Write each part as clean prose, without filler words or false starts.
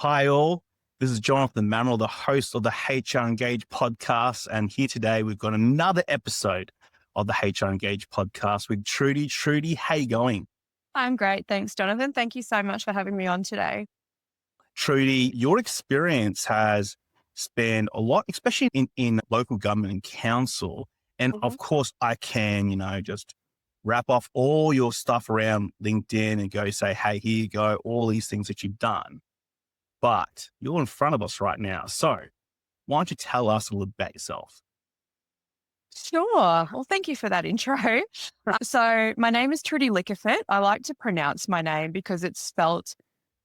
Hi all, this is Jonathan Mamaril, the host of the HR Engage podcast. And here today, we've got another episode of the HR Engage podcast with Trudi. Trudi, how you going? I'm great. Thanks, Jonathan. Thank you so much for having me on today. Trudi, your experience has spanned a lot, especially in local government and council. And Mhm. of course, I can, just wrap off all your stuff around LinkedIn and go say, hey, here you go, all these things that you've done. But you're in front of us right now. So why don't you tell us a little about yourself? Sure. Well, thank you for that intro. So my name is Trudi Liekefett. I like to pronounce my name because it's spelt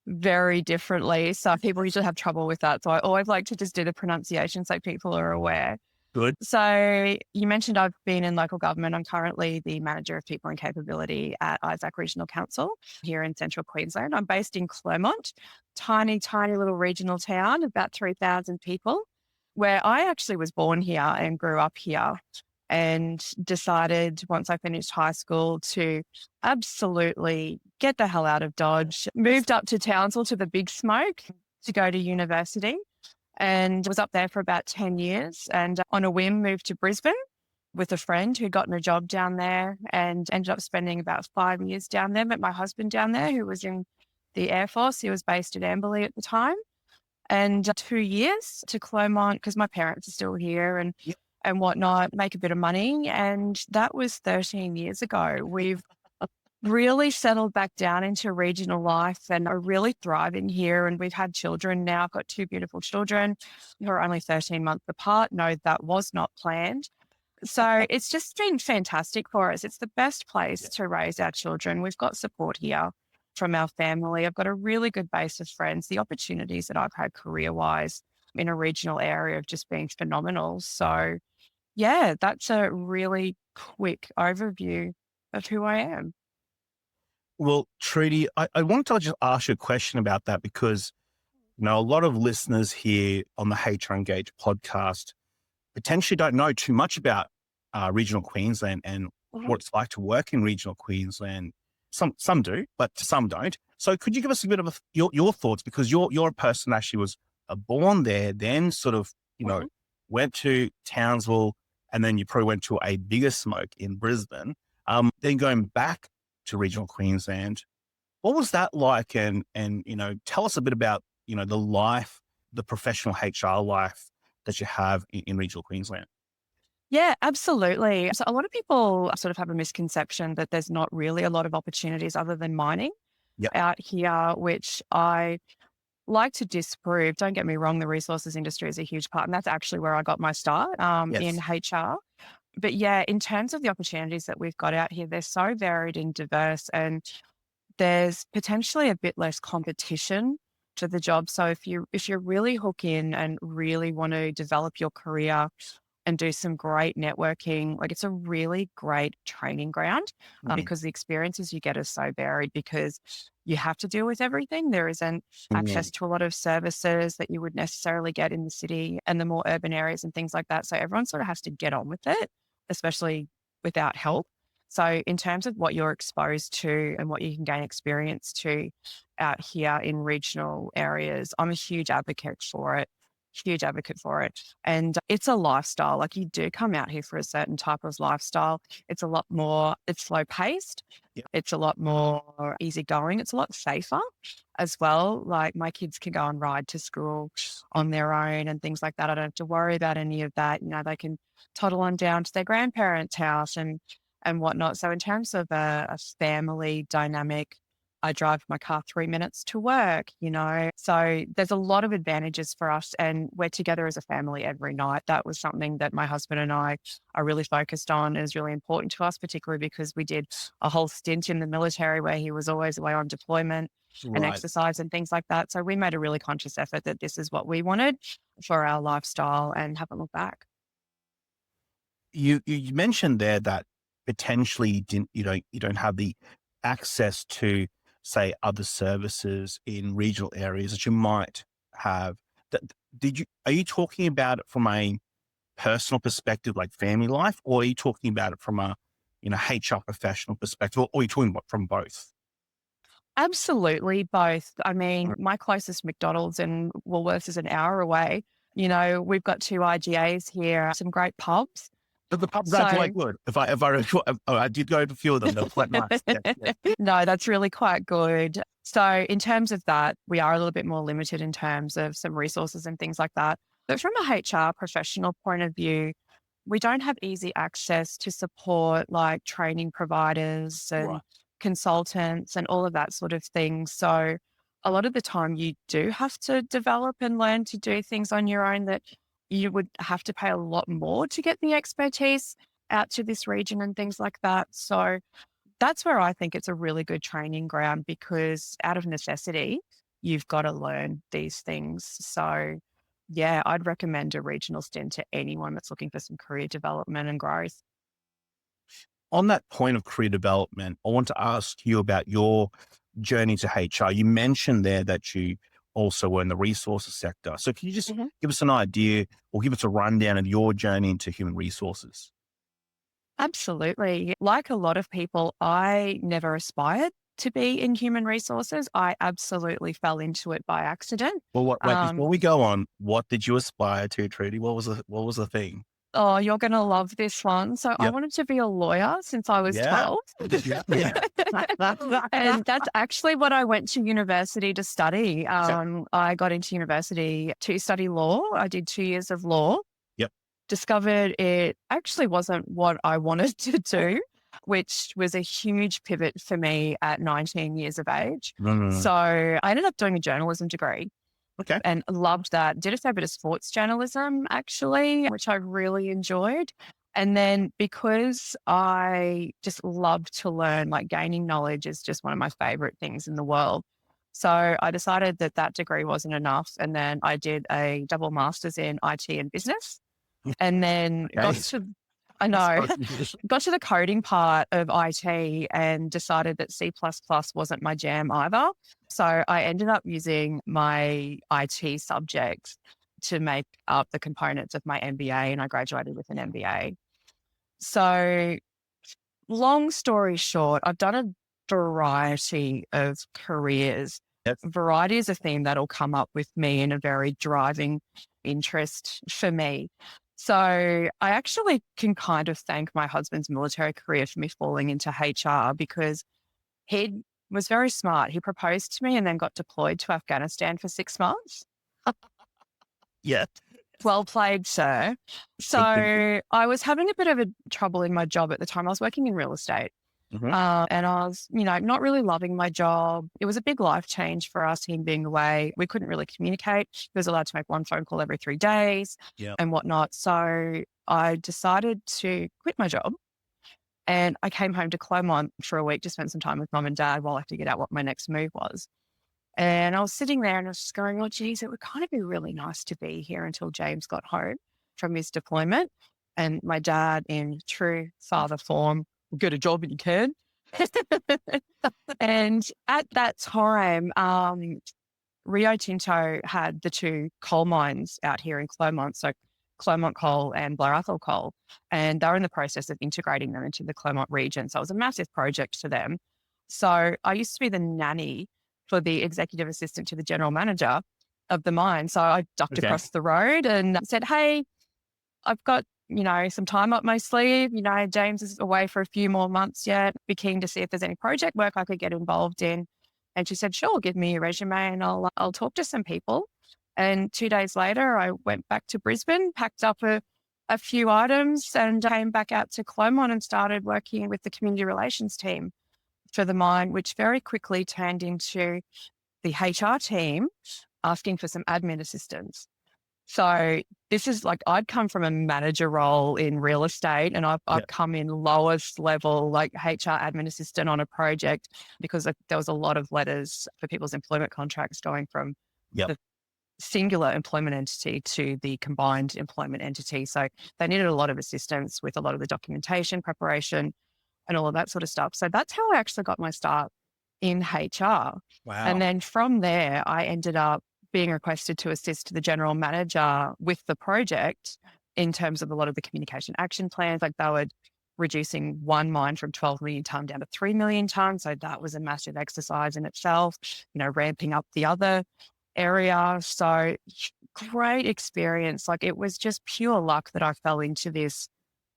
very differently. So people usually have trouble with that. So I always like to just do the pronunciation so people are aware. Good. So you mentioned I've been in local government. I'm currently the manager of people and capability at Isaac Regional Council here in central Queensland. I'm based in Clermont, tiny little regional town, about 3,000 people, where I actually was born here and grew up here and decided once I finished high school to absolutely get the hell out of Dodge, moved up to Townsville to the big smoke to go to university and was up there for about 10 years and on a whim moved to Brisbane with a friend who'd gotten a job down there and ended up spending about 5 years down there. Met my husband down there who was in the Air Force. He was based at Amberley at the time. And 2 years to Clermont because my parents are still here Yep. and whatnot, make a bit of money. And that was 13 years ago. We've really settled back down into regional life and are really thriving here. And we've had children now. I've got two beautiful children who are only 13 months apart. No, that was not planned. So it's just been fantastic for us. It's the best place Yeah. to raise our children. We've got support here from our family. I've got a really good base of friends. The opportunities that I've had career-wise in a regional area have just been phenomenal. So yeah, that's a really quick overview of who I am. Well, Trudy, I wanted to just ask you a question about that because, a lot of listeners here on the HR Engage podcast potentially don't know too much about regional Queensland and Mhm. what it's like to work in regional Queensland. Some do, but some don't. So could you give us a bit of your thoughts because you're a person that actually was born there, then sort of Mhm. went to Townsville, and then you probably went to a bigger smoke in Brisbane. Then going back to regional Queensland, what was that like? And tell us a bit about the life, the professional HR life that you have in regional Queensland. Yeah, absolutely. So a lot of people sort of have a misconception that there's not really a lot of opportunities other than mining Yep. out here, which I like to disprove. Don't get me wrong, the resources industry is a huge part, and that's actually where I got my start in Yes. HR. But yeah, in terms of the opportunities that we've got out here, they're so varied and diverse, and there's potentially a bit less competition to the job. So if you're really hook in and really want to develop your career and do some great networking, like it's a really great training ground Mm. because the experiences you get are so varied because you have to deal with everything. There isn't access Mm. to a lot of services that you would necessarily get in the city and the more urban areas and things like that. So everyone sort of has to get on with it, especially without help. So in terms of what you're exposed to and what you can gain experience to out here in regional areas, I'm a huge advocate for it. Huge advocate for it. And it's a lifestyle. Like you do come out here for a certain type of lifestyle. It's a lot more, it's slow paced. Yep. It's a lot more easygoing. It's a lot safer as well. Like my kids can go and ride to school on their own and things like that. I don't have to worry about any of that. They can toddle on down to their grandparents' house and whatnot. So in terms of a family dynamic, I drive my car 3 minutes to work. So there's a lot of advantages for us and we're together as a family every night. That was something that my husband and I are really focused on. It is really important to us, particularly because we did a whole stint in the military where he was always away on deployment and Right. exercise and things like that. So we made a really conscious effort that this is what we wanted for our lifestyle and haven't looked back. You mentioned there that potentially you don't have the access to say other services in regional areas that you might have. That are you talking about it from a personal perspective, like family life, or are you talking about it from a HR professional perspective, or are you talking about from both? Absolutely both. I mean, my closest McDonald's and Woolworths is an hour away. We've got two IGAs here, some great pubs. But the pubs are So quite good. If I recall, I did go to a few of them. They're quite nice. Yeah, yeah. no, that's really quite good. So in terms of that, we are a little bit more limited in terms of some resources and things like that. But from a HR professional point of view, we don't have easy access to support like training providers and Right. consultants and all of that sort of thing. So a lot of the time you do have to develop and learn to do things on your own that you would have to pay a lot more to get the expertise out to this region and things like that. So that's where I think it's a really good training ground because out of necessity, you've got to learn these things. So, yeah, I'd recommend a regional stint to anyone that's looking for some career development and growth. On that point of career development, I want to ask you about your journey to HR. You mentioned there that you also were in the resources sector. So can you just Mhm. give us an idea or give us a rundown of your journey into human resources? Absolutely. Like a lot of people, I never aspired to be in human resources. I absolutely fell into it by accident. Well, wait, Um, before we go on, what did you aspire to, Trudy? What was the thing? Oh, you're going to love this one. So I Yep. wanted to be a lawyer since I was Yeah. 12. Yeah. Yeah. And that's actually what I went to university to study. So- I got into university to study law. I did 2 years of law, Yep. discovered it actually wasn't what I wanted to do, which was a huge pivot for me at 19 years of age. Mm, So I ended up doing a journalism degree okay. and loved that. Did a fair bit of sports journalism actually, which I really enjoyed. And then because I just love to learn, like gaining knowledge is just one of my favorite things in the world. So I decided that that degree wasn't enough. And then I did a double master's in IT and business. And then got Okay. to, I know, got to the coding part of IT and decided that C++ wasn't my jam either. So I ended up using my IT subject to make up the components of my MBA, and I graduated with an MBA. So long story short, I've done a variety of careers. Yes. Variety is a theme that'll come up with me in a very driving interest for me. So I actually can kind of thank my husband's military career for me falling into HR because he was very smart. He proposed to me and then got deployed to Afghanistan for 6 months. Yeah. Well played, sir. Good. So I was having a bit of a trouble in my job at the time. I was working in real estate. Mhm. And I was, not really loving my job. It was a big life change for us, him being away. We couldn't really communicate. He was allowed to make one phone call every 3 days Yeah. and whatnot. So I decided to quit my job and I came home to Clermont for a week to spend some time with mum and dad while I figured out what my next move was. And I was sitting there and I was just going, oh, geez, it would kind of be really nice to be here until James got home from his deployment. And my dad, in true father form, get a job when you can. And at that time, Rio Tinto had the two coal mines out here in Clermont, so Clermont Coal and Blair Athol Coal, and they were in the process of integrating them into the Clermont region. So it was a massive project for them. So I used to be the nanny for the executive assistant to the general manager of the mine. So I ducked Okay. across the road and said, hey, I've got, some time up my sleeve. James is away for a few more months yet. Be keen to see if there's any project work I could get involved in. And she said, sure, give me your resume and I'll talk to some people. And 2 days later, I went back to Brisbane, packed up a few items and came back out to Clermont and started working with the community relations team for the mine, which very quickly turned into the HR team asking for some admin assistance. So this is like I'd come from a manager role in real estate and Yeah. I've come in lowest level, like HR admin assistant on a project because there was a lot of letters for people's employment contracts going from Yep. the singular employment entity to the combined employment entity. So they needed a lot of assistance with a lot of the documentation preparation and all of that sort of stuff. So that's how I actually got my start in HR. And Wow. then from there, I ended up being requested to assist the general manager with the project in terms of a lot of the communication action plans. Like they would reducing one mine from 12 million tonne down to 3 million tonne. So that was a massive exercise in itself, ramping up the other area. So great experience. Like, it was just pure luck that I fell into this.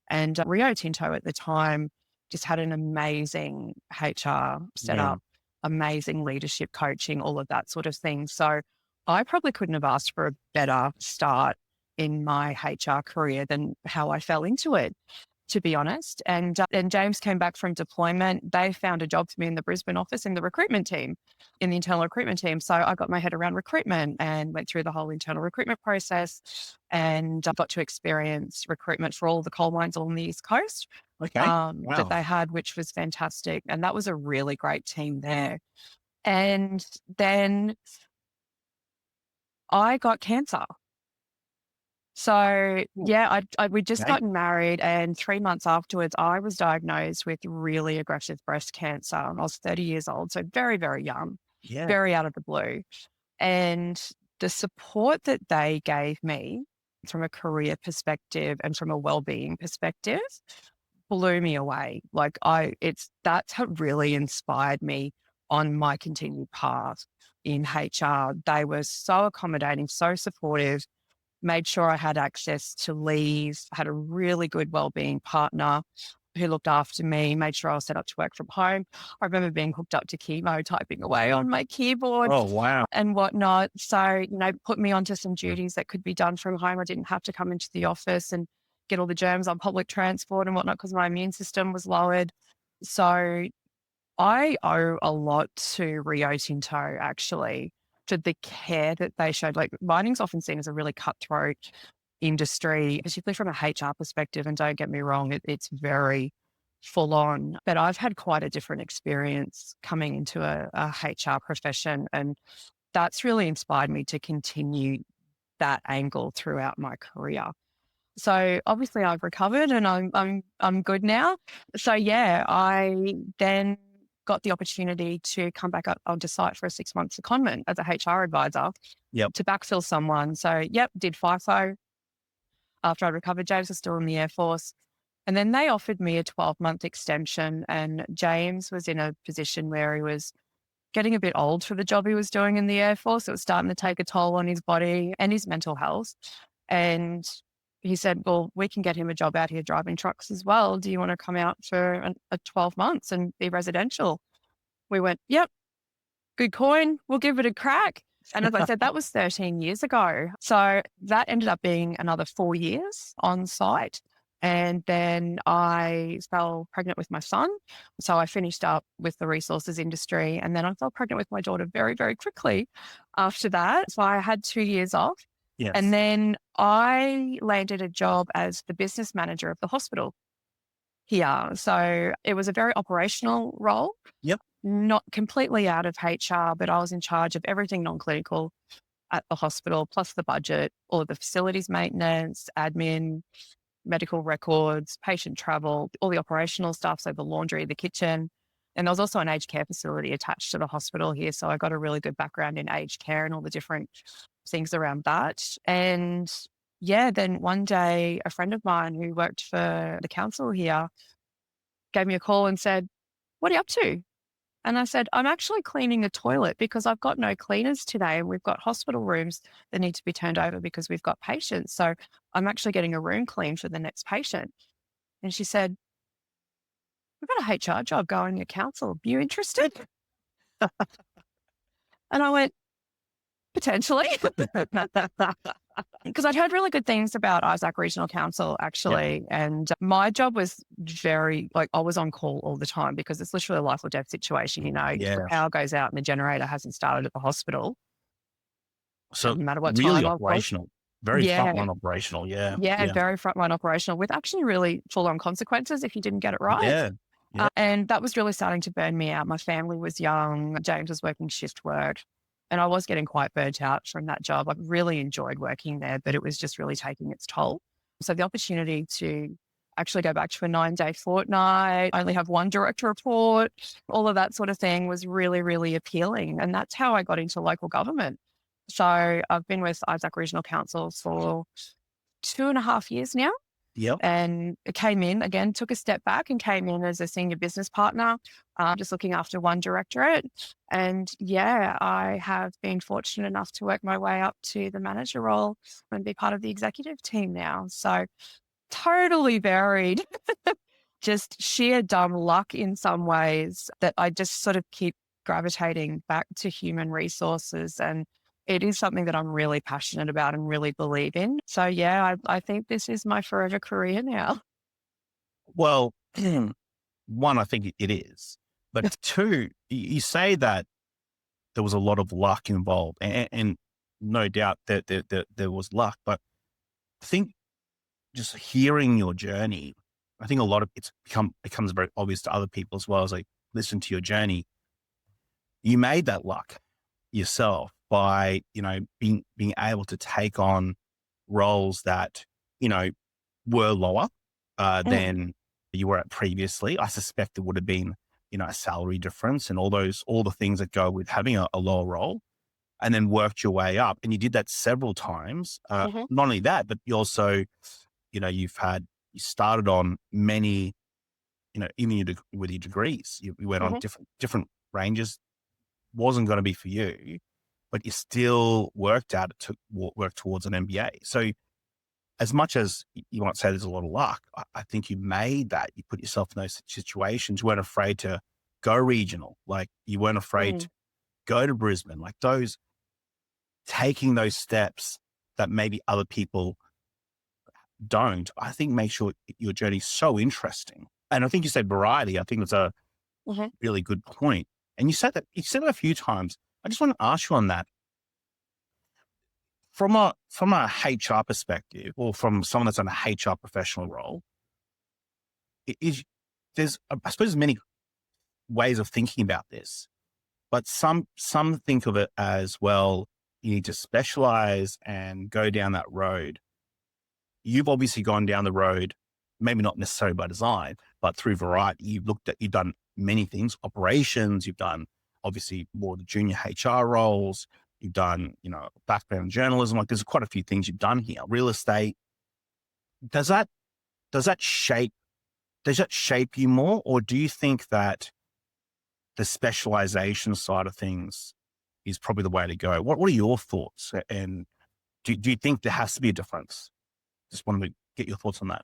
And Rio Tinto at the time just had an amazing HR Yeah. setup, amazing leadership coaching, all of that sort of thing. So I probably couldn't have asked for a better start in my HR career than how I fell into it, to be honest. And James came back from deployment. They found a job for me in the Brisbane office in the recruitment team, in the internal recruitment team. So I got my head around recruitment and went through the whole internal recruitment process, and got to experience recruitment for all the coal mines on the East Coast Okay. that Wow. they had, which was fantastic. And that was a really great team there. And then I got cancer. So Ooh, yeah, we'd just okay. gotten married, and 3 months afterwards, I was diagnosed with really aggressive breast cancer. I was 30 years old, so very, very young, Yeah. very out of the blue. And the support that they gave me from a career perspective and from a well-being perspective blew me away. Like, that's what really inspired me on my continued path in HR. They were so accommodating, so supportive, made sure I had access to leave, had a really good wellbeing partner who looked after me, made sure I was set up to work from home. I remember being hooked up to chemo, typing away on my keyboard Oh, wow. and whatnot. So, put me onto some duties that could be done from home. I didn't have to come into the office and get all the germs on public transport and whatnot because my immune system was lowered. So I owe a lot to Rio Tinto, actually, to the care that they showed. Like, mining's often seen as a really cutthroat industry, particularly from a HR perspective. And don't get me wrong, it's very full on. But I've had quite a different experience coming into a HR profession. And that's really inspired me to continue that angle throughout my career. So obviously I've recovered and I'm good now. So yeah, I then got the opportunity to come back up onto site for a 6 month secondment as a HR advisor Yep. to backfill someone. So yep, did FIFO after I recovered. James was still in the Air Force. And then they offered me a 12-month extension, and James was in a position where he was getting a bit old for the job he was doing in the Air Force. It was starting to take a toll on his body and his mental health. And he said, well, we can get him a job out here driving trucks as well. Do you want to come out for a 12 months and be residential? We went, yep, good coin. We'll give it a crack. And as I said, that was 13 years ago. So that ended up being another 4 years on site. And then I fell pregnant with my son. So I finished up with the resources industry. And then I fell pregnant with my daughter very, very quickly after that. So I had 2 years off. And Yes. then I landed a job as the business manager of the hospital here. So it was a very operational role, Yep. not completely out of HR, but I was in charge of everything non-clinical at the hospital, plus the budget, all of the facilities maintenance, admin, medical records, patient travel, all the operational stuff. So the laundry, the kitchen. And there was also an aged care facility attached to the hospital here. So I got a really good background in aged care and all the different things around that. And yeah, then one day a friend of mine who worked for the council here gave me a call and said, what are you up to? And I said, I'm actually cleaning a toilet because I've got no cleaners today. And we've got hospital rooms that need to be turned over because we've got patients. So I'm actually getting a room cleaned for the next patient. And she said, we've got a HR job going at council. You interested? And I went, potentially. Because I'd heard really good things about Isaac Regional Council, Yep. actually. And my job was very, like, I was on call all the time because it's literally a life or death situation. If the Yeah. power goes out and the generator hasn't started at the hospital, So doesn't matter what really time I've got. operational, very Yeah. frontline operational. Yeah. Yeah. Yeah. Very frontline operational with actually really full on consequences if you didn't get it right. Yeah. Yeah. And that was really starting to burn me out. My family was young. James was working shift work. And I was getting quite burnt out from that job. I really enjoyed working there, but it was just really taking its toll. So the opportunity to actually go back to a 9-day fortnight, only have one direct report, all of that sort of thing was really, really appealing. And that's how I got into local government. So I've been with Isaac Regional Council for 2.5 years now. Yep. and it came in again, took a step back and came in as a senior business partner, just looking after one directorate. And yeah, I have been fortunate enough to work my way up to the manager role and be part of the executive team now. So totally varied, just sheer dumb luck in some ways that I just sort of keep gravitating back to human resources. And it is something that I'm really passionate about and really believe in. So yeah, I think this is my forever career now. Well, one, I think it is. But two, you say that there was a lot of luck involved, and no doubt that there was luck. But I think just hearing your journey, I think a lot of becomes very obvious to other people as well as they listen to your journey. You made that luck yourself by, being able to take on roles that, you know, were lower Mm, than you were at previously. I suspect there would have been, a salary difference and all the things that go with having a lower role, and then worked your way up. And you did that several times. mhm, Not only that, but you also, you started on many, even with your degrees, you went on mhm. different ranges. Wasn't going to be for you, but you still worked at it to work towards an MBA. So as much as you might say there's a lot of luck, I think you made that. You put yourself in those situations. You weren't afraid to go regional. Like you weren't afraid Mm. to go to Brisbane. Like taking those steps that maybe other people don't, I think makes your journey so interesting. And I think you said variety. I think that's a Mhm. really good point. And you said it a few times. I just want to ask you on that. From a HR perspective, or from someone that's in a HR professional role, is there's I suppose many ways of thinking about this, but some think of it as, well, you need to specialize and go down that road. You've obviously gone down the road, maybe not necessarily by design, but through variety. You've done many things, operations, you've done obviously more the junior HR roles, you've done, background in journalism. Like there's quite a few things you've done here, real estate. Does that, does that shape, does that shape you more? Or do you think that the specialization side of things is probably the way to go? What are your thoughts? And do you think there has to be a difference? Just wanted to get your thoughts on that.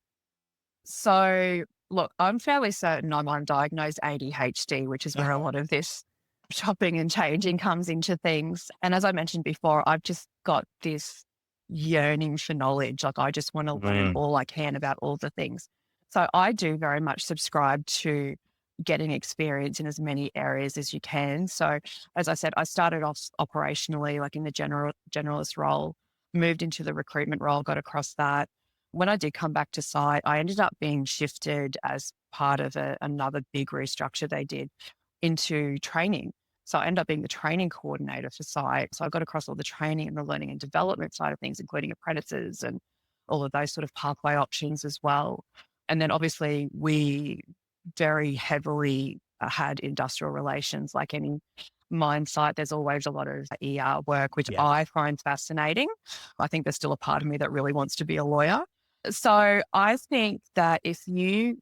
So look, I'm fairly certain I'm undiagnosed ADHD, which is where a lot of this shopping and changing comes into things. And as I mentioned before, I've just got this yearning for knowledge. Like I just want to learn Mm, all I can about all the things. So I do very much subscribe to getting experience in as many areas as you can. So as I said, I started off operationally, like in the generalist role, moved into the recruitment role, got across that. When I did come back to site, I ended up being shifted as part of another big restructure they did into training. So I ended up being the training coordinator for site. So I got across all the training and the learning and development side of things, including apprentices and all of those sort of pathway options as well. And then obviously we very heavily had industrial relations, like any mine site. There's always a lot of ER work, which yeah. I find fascinating. I think there's still a part of me that really wants to be a lawyer. So I think that if you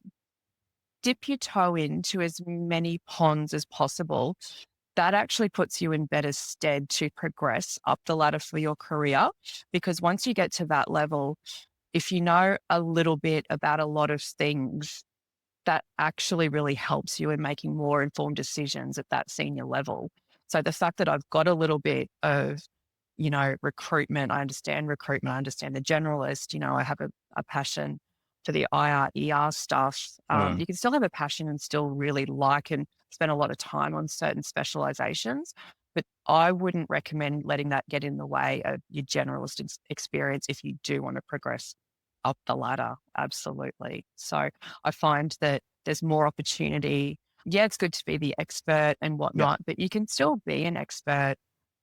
dip your toe into as many ponds as possible, that actually puts you in better stead to progress up the ladder for your career. Because once you get to that level, if you know a little bit about a lot of things, that actually really helps you in making more informed decisions at that senior level. So the fact that I've got a little bit of, recruitment, I understand the generalist, I have a passion for the IR, ER stuff. Mm, You can still have a passion and still really like and spend a lot of time on certain specializations. But I wouldn't recommend letting that get in the way of your generalist experience if you do want to progress up the ladder. Absolutely. So I find that there's more opportunity. Yeah, it's good to be the expert and yep. whatnot, but you can still be an expert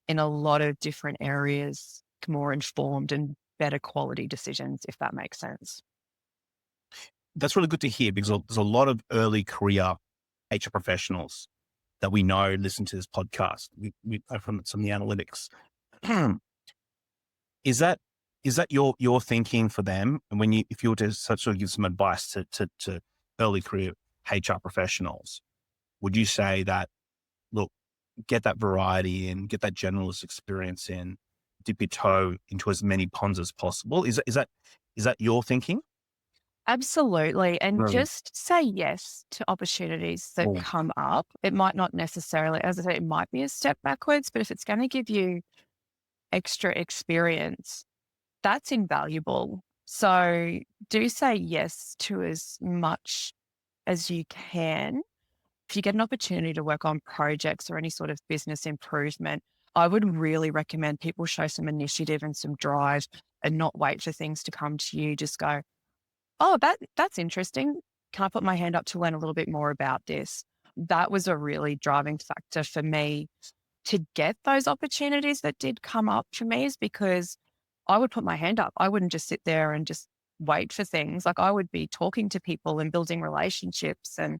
in a lot of different areas, more informed and better quality decisions, if that makes sense. That's really good to hear, because there's a lot of early career HR professionals that we know listen to this podcast. We from some of the analytics. Is that Is that your thinking for them? And when if you were to sort of give some advice to early career HR professionals, would you say that, look, get that variety in, get that generalist experience in, dip your toe into as many ponds as possible? Is that your thinking? Absolutely. And Really? just say yes to opportunities that Oh, come up. It might not necessarily, as I say, it might be a step backwards, but if it's going to give you extra experience, that's invaluable. So do say yes to as much as you can. If you get an opportunity to work on projects or any sort of business improvement, I would really recommend people show some initiative and some drive and not wait for things to come to you. Just go, oh, that's interesting. Can I put my hand up to learn a little bit more about this? That was a really driving factor for me to get those opportunities that did come up for me, is because I would put my hand up. I wouldn't just sit there and just wait for things. Like, I would be talking to people and building relationships. And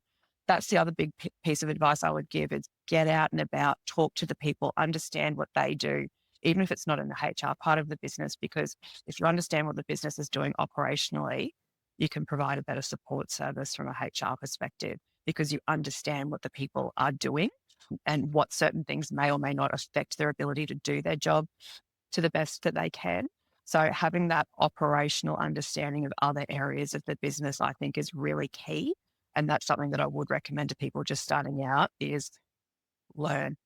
that's the other big piece of advice I would give, is get out and about, talk to the people, understand what they do, even if it's not in the HR part of the business, because if you understand what the business is doing operationally, you can provide a better support service from a HR perspective, because you understand what the people are doing and what certain things may or may not affect their ability to do their job to the best that they can. So having that operational understanding of other areas of the business, I think, is really key. And that's something that I would recommend to people just starting out, is learn,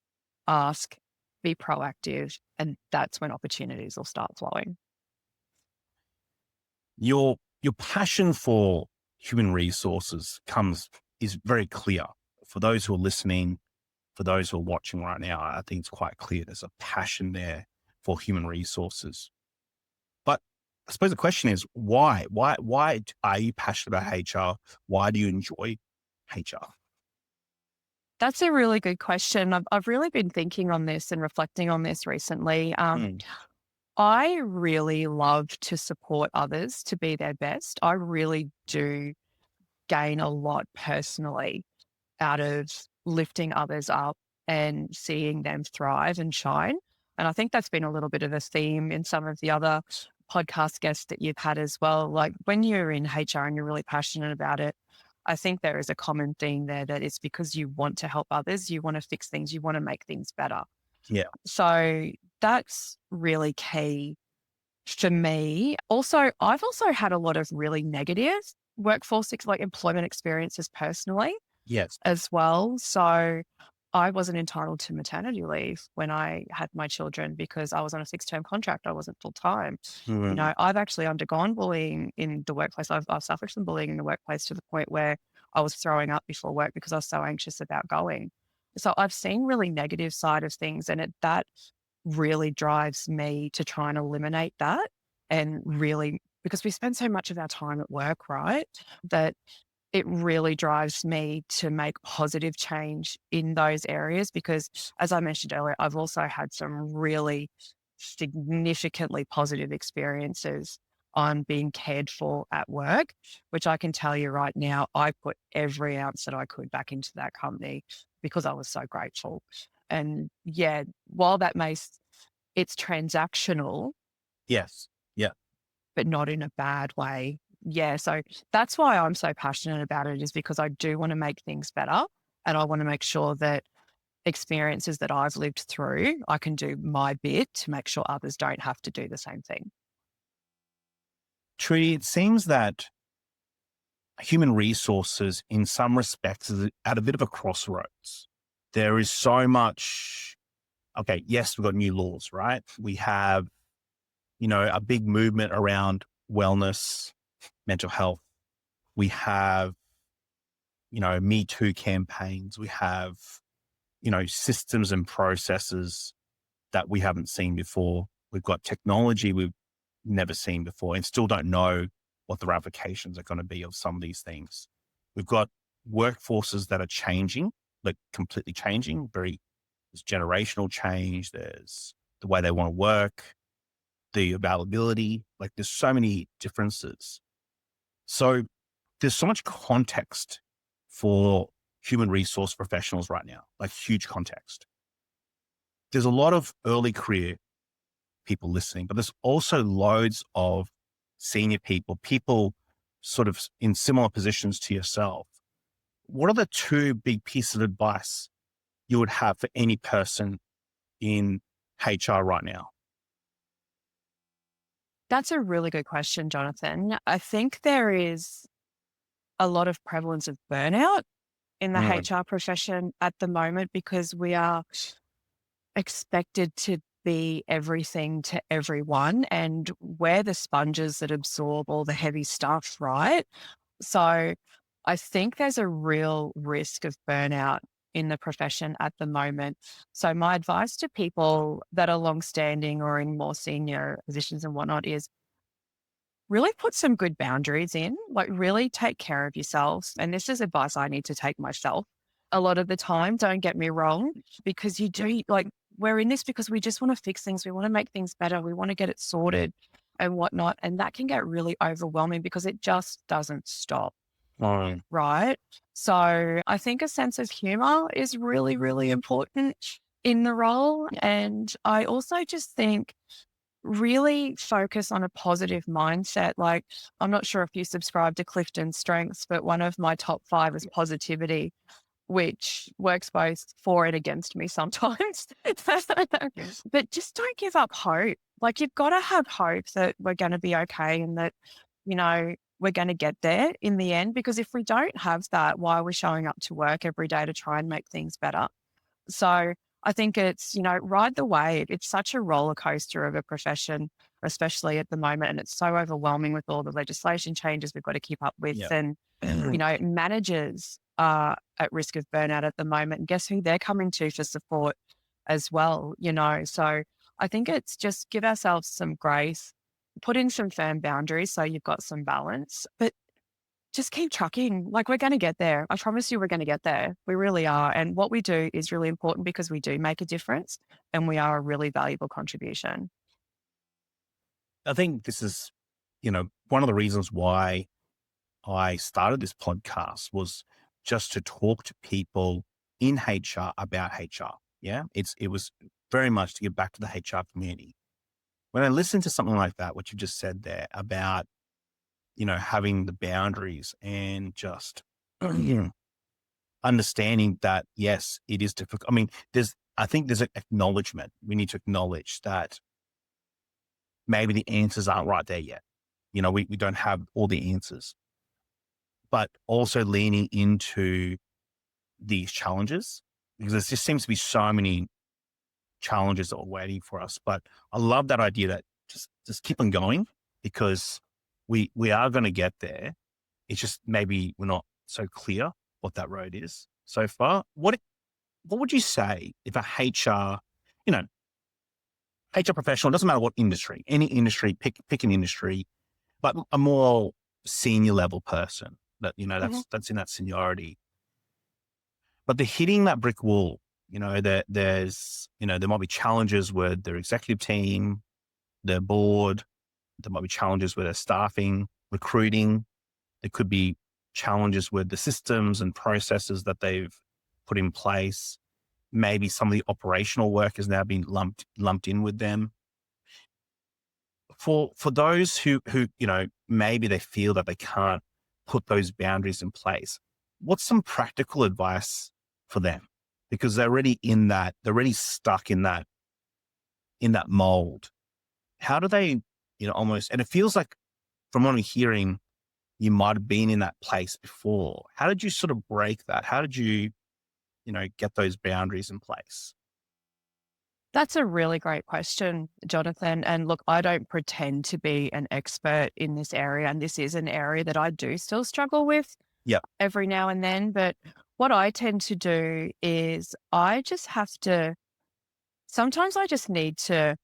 ask, be proactive. And that's when opportunities will start flowing. your passion for human resources is very clear. For those who are listening, for those who are watching right now, I think it's quite clear there's a passion there for human resources. But I suppose the question is, why? Why are you passionate about HR? Why do you enjoy HR? That's a really good question. I've really been thinking on this and reflecting on this recently. Mm, I really love to support others to be their best. I really do gain a lot personally out of lifting others up and seeing them thrive and shine. And I think that's been a little bit of a theme in some of the other podcast guests that you've had as well. Like, when you're in HR and you're really passionate about it, I think there is a common theme there, that it's because you want to help others, you want to fix things, you want to make things better. yeah. So that's really key for me. Also, I've also had a lot of really negative like employment experiences personally Yes. as well. So I wasn't entitled to maternity leave when I had my children, because I was on a 6-term contract. I wasn't full time. Mm, I've actually undergone bullying in the workplace. I've suffered some bullying in the workplace, to the point where I was throwing up before work because I was so anxious about going. So I've seen really negative side of things, and that really drives me to try and eliminate that. And really, because we spend so much of our time at work, right? That it really drives me to make positive change in those areas, because, as I mentioned earlier, I've also had some really significantly positive experiences on being cared for at work, which I can tell you right now, I put every ounce that I could back into that company because I was so grateful. And yeah, while it's transactional, yes. Yeah. but not in a bad way. Yeah. So that's why I'm so passionate about it, is because I do want to make things better. And I want to make sure that experiences that I've lived through, I can do my bit to make sure others don't have to do the same thing. Trudy, it seems that human resources, in some respects, is at a bit of a crossroads. There is so much. Okay, yes, we've got new laws, right? We have, a big movement around wellness, mental health. We have, Me Too campaigns. We have, systems and processes that we haven't seen before. We've got technology we've never seen before and still don't know what the ramifications are going to be of some of these things. We've got workforces that are changing, like completely changing. There's generational change. There's the way they want to work, the availability. Like, there's so many differences. So there's so much context for human resource professionals right now, like huge context. There's a lot of early career people listening, but there's also loads of senior people, people sort of in similar positions to yourself. What are the two big pieces of advice you would have for any person in HR right now? That's a really good question, Jonathan. I think there is a lot of prevalence of burnout in the Mm, HR profession at the moment because we are expected to be everything to everyone, and we're the sponges that absorb all the heavy stuff, right? So I think there's a real risk of burnout in the profession at the moment. So my advice to people that are long-standing or in more senior positions and whatnot is really put some good boundaries in, like really take care of yourselves. And this is advice I need to take myself a lot of the time. Don't get me wrong, because you do like, we're in this because we just want to fix things. We want to make things better. We want to get it sorted and whatnot. And that can get really overwhelming because it just doesn't stop. mm. Right. So I think a sense of humor is really, really important in the role. And I also just think really focus on a positive mindset. Like, I'm not sure if you subscribe to Clifton Strengths, but one of my top 5 is positivity, which works both for and against me sometimes. But just don't give up hope. Like, you've got to have hope that we're going to be okay and that, we're going to get there in the end. Because if we don't have that, why are we showing up to work every day to try and make things better? So I think it's, ride the wave. It's such a roller coaster of a profession, especially at the moment. And it's so overwhelming with all the legislation changes we've got to keep up with. Yeah. And, managers are at risk of burnout at the moment. And guess who they're coming to for support as well. So I think it's just give ourselves some grace, put in some firm boundaries so you've got some balance, but just keep trucking. Like, we're going to get there. I promise you, we're going to get there. We really are. And what we do is really important because we do make a difference and we are a really valuable contribution. I think this is, one of the reasons why I started this podcast was just to talk to people in HR about HR. Yeah. It was very much to give back to the HR community. When I listen to something like that, what you just said there about, having the boundaries and just understanding that, yes, it is difficult. I mean, I think there's an acknowledgement. We need to acknowledge that maybe the answers aren't right there yet. We don't have all the answers, but also leaning into these challenges because there just seems to be so many challenges that are waiting for us. But I love that idea that just keep on going because we are going to get there. It's just maybe we're not so clear what that road is so far. What would you say if a HR professional, doesn't matter what industry, any industry, pick an industry, but a more senior level person that, Mhm. that's in that seniority, but they're hitting that brick wall, there might be challenges with their executive team, their board, there might be challenges with their staffing, recruiting. There could be challenges with the systems and processes that they've put in place. Maybe some of the operational work has now been lumped in with them. For those who maybe they feel that they can't put those boundaries in place, what's some practical advice for them? Because they're already stuck in that mold. How do they, almost, and it feels like from what I'm hearing, you might have been in that place before. How did you sort of break that? How did you, get those boundaries in place? That's a really great question, Jonathan. And look, I don't pretend to be an expert in this area. And this is an area that I do still struggle with Yep. every now and then. But what I tend to do is sometimes I just need to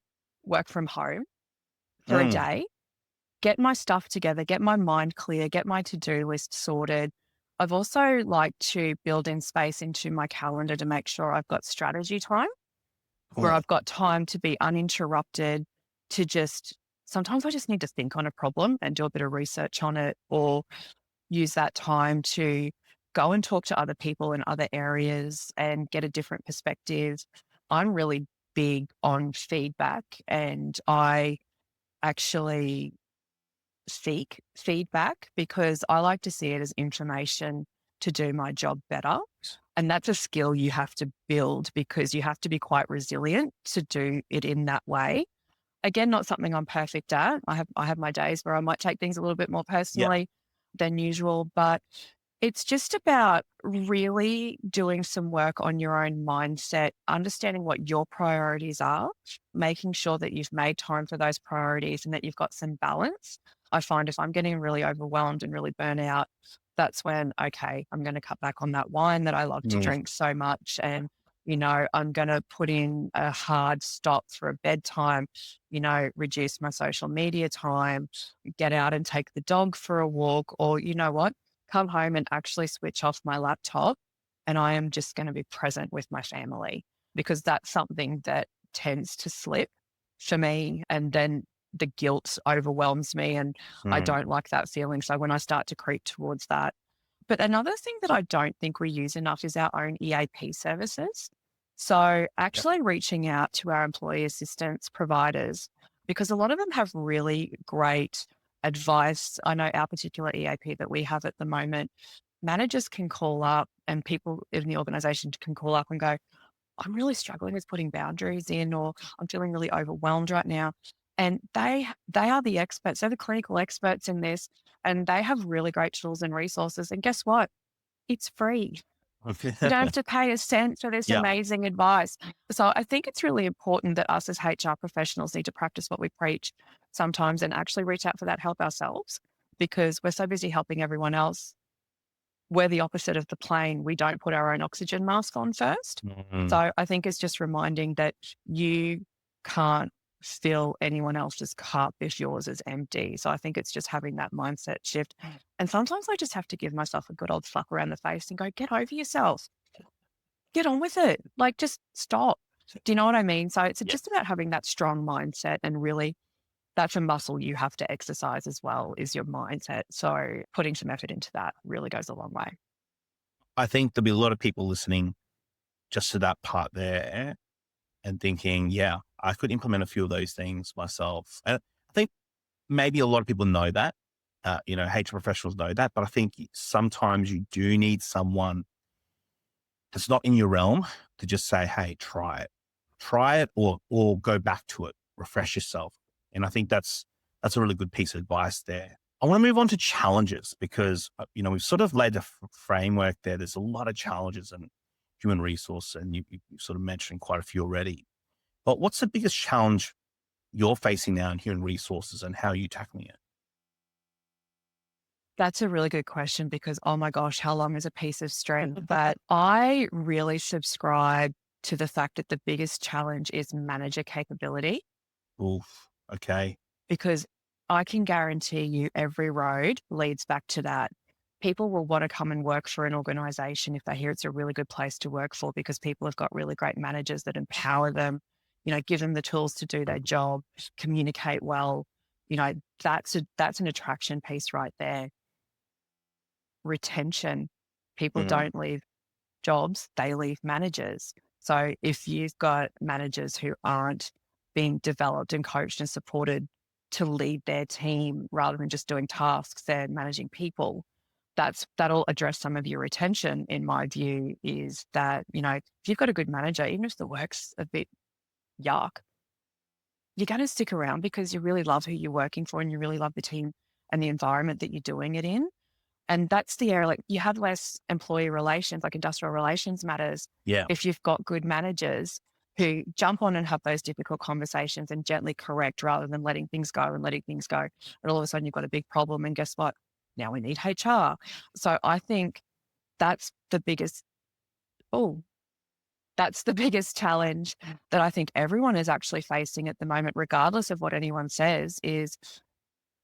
work from home for a Mm. day, get my stuff together, get my mind clear, get my to-do list sorted. I've also liked to build in space into my calendar to make sure I've got strategy time where Cool. I've got time to be uninterrupted to sometimes I just need to think on a problem and do a bit of research on it or use that time to go and talk to other people in other areas and get a different perspective. I'm really big on feedback, and I actually seek feedback because I like to see it as information to do my job better. And that's a skill you have to build because you have to be quite resilient to do it in that way. Again, not something I'm perfect at. I have my days where I might take things a little bit more Yeah. personally than usual, but it's just about really doing some work on your own mindset, understanding what your priorities are, making sure that you've made time for those priorities and that you've got some balance. I find if I'm getting really overwhelmed and really burnt out, that's when, okay, I'm going to cut back on that wine that I love to Mm. drink so much. And, I'm going to put in a hard stop for a bedtime, reduce my social media time, get out and take the dog for a walk, or you know what? Come home and actually switch off my laptop and I am just going to be present with my family because that's something that tends to slip for me. And then the guilt overwhelms me and I Mm. don't like that feeling. So when I start to creep towards that. But another thing that I don't think we use enough is our own EAP services. So Yep. actually reaching out to our employee assistance providers, because a lot of them have really great advice. I know our particular EAP that we have at the moment, managers can call up and people in the organization can call up and go, I'm really struggling with putting boundaries in, or I'm feeling really overwhelmed right now. And they are the experts, they're the clinical experts in this, and they have really great tools and resources. And guess what? It's free. Okay. You don't have to pay a cent for this Yeah. amazing advice. So I think it's really important that us as HR professionals need to practice what we preach sometimes and actually reach out for that help ourselves because we're so busy helping everyone else. We're the opposite of the plane. We don't put our own oxygen mask on first. Mm. So I think it's just reminding that you can't fill anyone else's cup if yours is empty. So I think it's just having that mindset shift. And sometimes I just have to give myself a good old slap around the face and go, get over yourself, get on with it. Like just stop. Do you know what I mean? So it's Yeah. just about having that strong mindset and really that's a muscle you have to exercise as well is your mindset. So putting some effort into that really goes a long way. I think there'll be a lot of people listening just to that part there and thinking, yeah, I could implement a few of those things myself. And I think maybe a lot of people know that, HR professionals know that, but I think sometimes you do need someone that's not in your realm to just say, hey, try it or go back to it, refresh yourself. And I think that's a really good piece of advice there. I want to move on to challenges because, we've sort of laid a framework there. There's a lot of challenges in human resource and you sort of mentioned quite a few already. But what's the biggest challenge you're facing now in human resources and how are you tackling it? That's a really good question because, oh my gosh, how long is a piece of string? But I really subscribe to the fact that the biggest challenge is manager capability Oof. Okay. because I can guarantee you every road leads back to that. People will want to come and work for an organization if they hear it's a really good place to work for because people have got really great managers that empower them, give them the tools to do their job, communicate well. That's an attraction piece right there. Retention. People Mm. don't leave jobs, they leave managers. So if you've got managers who aren't being developed and coached and supported to lead their team rather than just doing tasks, they're managing people. That'll address some of your retention, in my view, is that, if you've got a good manager, even if the work's a bit yuck, you're going to stick around because you really love who you're working for and you really love the team and the environment that you're doing it in. And that's the area, like you have less employee relations, like industrial relations matters. Yeah. If you've got good managers who jump on and have those difficult conversations and gently correct rather than letting things go and letting things go. And all of a sudden you've got a big problem. And guess what? Now we need HR. So I think that's the biggest, oh, that's the biggest challenge that I think everyone is actually facing at the moment, regardless of what anyone says, is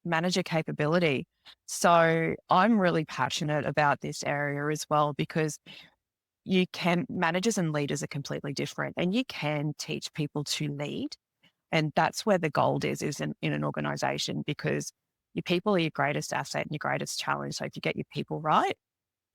manager capability. So I'm really passionate about this area as well because managers and leaders are completely different and you can teach people to lead. And that's where the gold is in an organization because your people are your greatest asset and your greatest challenge. So if you get your people right,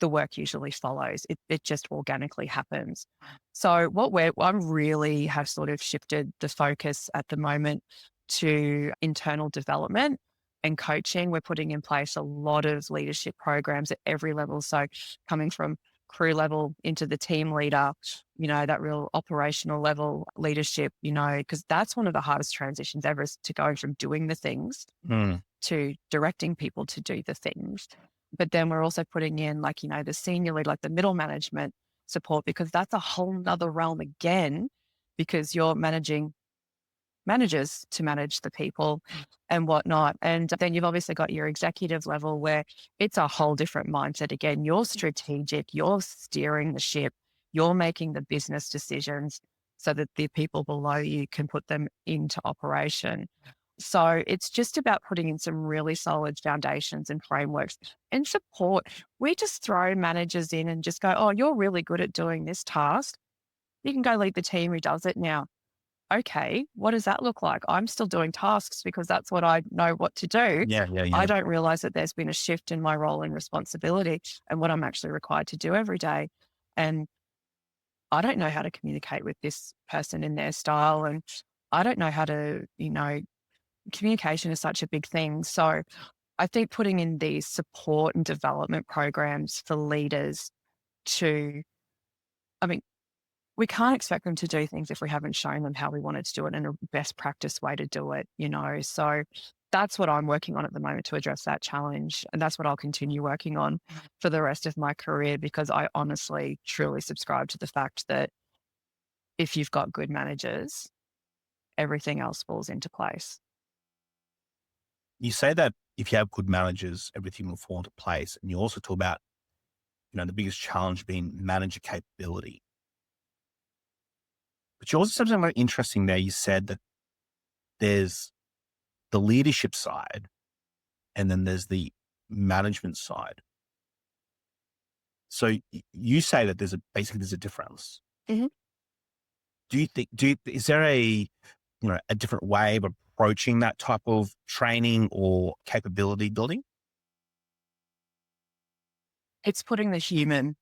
the work usually follows. It just organically happens. So I'm really have sort of shifted the focus at the moment to internal development and coaching. We're putting in place a lot of leadership programs at every level. So coming from crew level into the team leader, that real operational level leadership, because that's one of the hardest transitions ever, is to go from doing the things Mm. to directing people to do the things. But then we're also putting in the senior lead, like the middle management support, because that's a whole nother realm again, because you're managing managers to manage the people and whatnot. And then you've obviously got your executive level where it's a whole different mindset. Again, you're strategic, you're steering the ship, you're making the business decisions so that the people below you can put them into operation. So it's just about putting in some really solid foundations and frameworks and support. We just throw managers in and just go, oh, you're really good at doing this task. You can go lead the team who does it now. Okay, what does that look like? I'm still doing tasks because that's what I know what to do. Yeah, yeah, I yeah. don't realize that there's been a shift in my role and responsibility and what I'm actually required to do every day. And I don't know how to communicate with this person in their style. And I don't know how to, communication is such a big thing. So I think putting in these support and development programs for leaders to, I mean, we can't expect them to do things if we haven't shown them how we wanted to do it and a best practice way to do it, So that's what I'm working on at the moment to address that challenge. And that's what I'll continue working on for the rest of my career, because I honestly, truly subscribe to the fact that if you've got good managers, everything else falls into place. You say that if you have good managers, everything will fall into place. And you also talk about, the biggest challenge being manager capability. But you also said something very interesting there. You said that there's the leadership side and then there's the management side. So you say that basically there's a difference. Mhm. Is there a different way of approaching that type of training or capability building? It's putting the human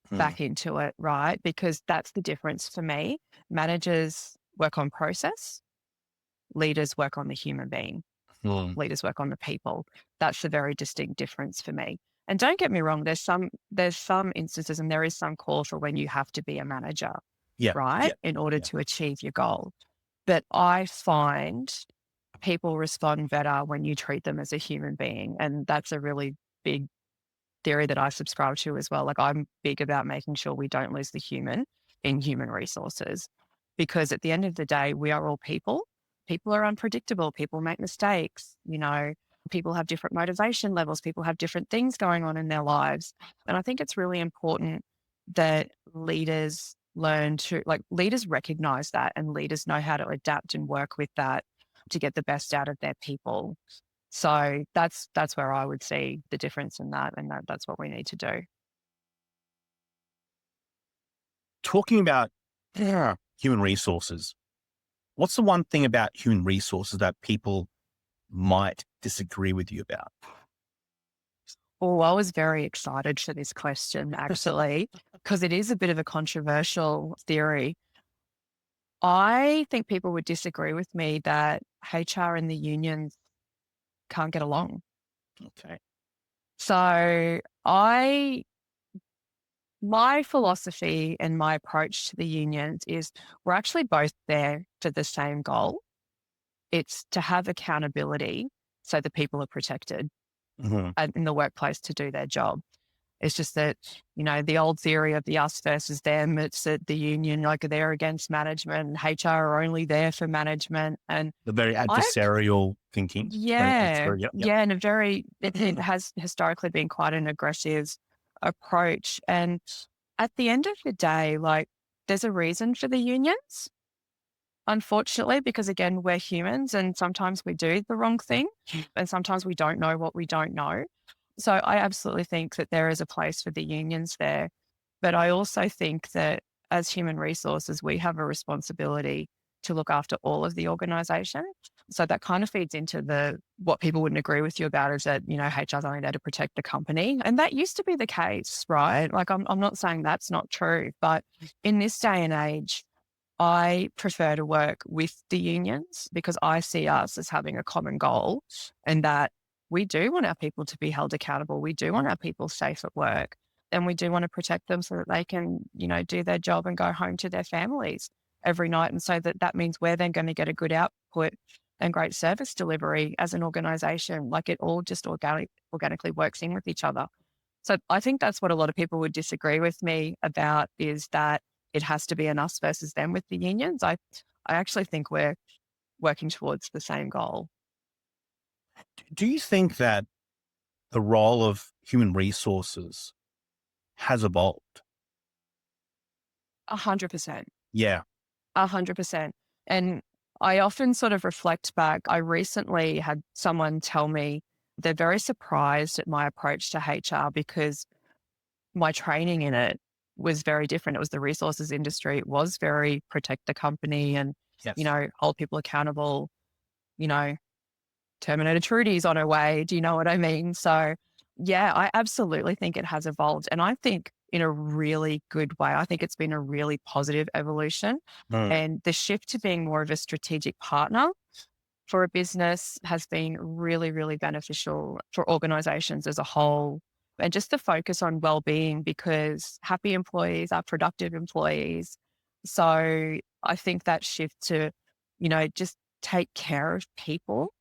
Hmm. back into it, right? Because that's the difference for me. Managers work on process, leaders work on the human being. Hmm. Leaders work on the people. That's a very distinct difference for me. And don't get me wrong, there's some instances and there is some call for when you have to be a manager, Yeah. right? Yeah. In order Yeah. to achieve your goal. But I find people respond better when you treat them as a human being. And that's a really big theory that I subscribe to as well. Like, I'm big about making sure we don't lose the human in human resources, because at the end of the day, we are all people. People are unpredictable. People make mistakes. People have different motivation levels. People have different things going on in their lives. And I think it's really important that leaders recognize that, and leaders know how to adapt and work with that to get the best out of their people. So that's where I would see the difference in that, and that's what we need to do. Talking about human resources, what's the one thing about human resources that people might disagree with you about? Oh, I was very excited for this question, actually, because it is a bit of a controversial theory. I think people would disagree with me that HR and the unions can't get along. Okay. So my philosophy and my approach to the unions is we're actually both there for the same goal. It's to have accountability so the people are protected Hmm. in the workplace to do their job. It's just that, the old theory of the us versus them, it's that the union, like, they're against management and HR are only there for management. And The very I, adversarial thinking. Very yeah, adversarial. Yep. Yep. yeah. And it has historically been quite an aggressive approach. And at the end of the day, like, there's a reason for the unions. Unfortunately, because again, we're humans and sometimes we do the wrong thing and sometimes we don't know what we don't know. So I absolutely think that there is a place for the unions there. But I also think that as human resources, we have a responsibility to look after all of the organisation. So that kind of feeds into what people wouldn't agree with you about is that, HR is only there to protect the company. And that used to be the case, right? Like I'm not saying that's not true, but in this day and age, I prefer to work with the unions because I see us as having a common goal and that we do want our people to be held accountable. We do want our people safe at work and we do want to protect them so that they can, do their job and go home to their families every night. And so that means we're then going to get a good output and great service delivery as an organization. Like it all just organically works in with each other. So I think that's what a lot of people would disagree with me about is that it has to be an us versus them with the unions. I actually think we're working towards the same goal. Do you think that the role of human resources has evolved? 100%. Yeah. 100%. And I often sort of reflect back. I recently had someone tell me they're very surprised at my approach to HR because my training in it was very different. It was the resources industry. It was very protect the company and, Yes. hold people accountable, you know, Terminator Trudy's on her way. Do you know what I mean? So yeah, I absolutely think it has evolved. And I think in a really good way. I think it's been a really positive evolution. Mm. And the shift to being more of a strategic partner for a business has been really, really beneficial for organizations as a whole. And just the focus on well-being because happy employees are productive employees. So I think that shift to, just take care of people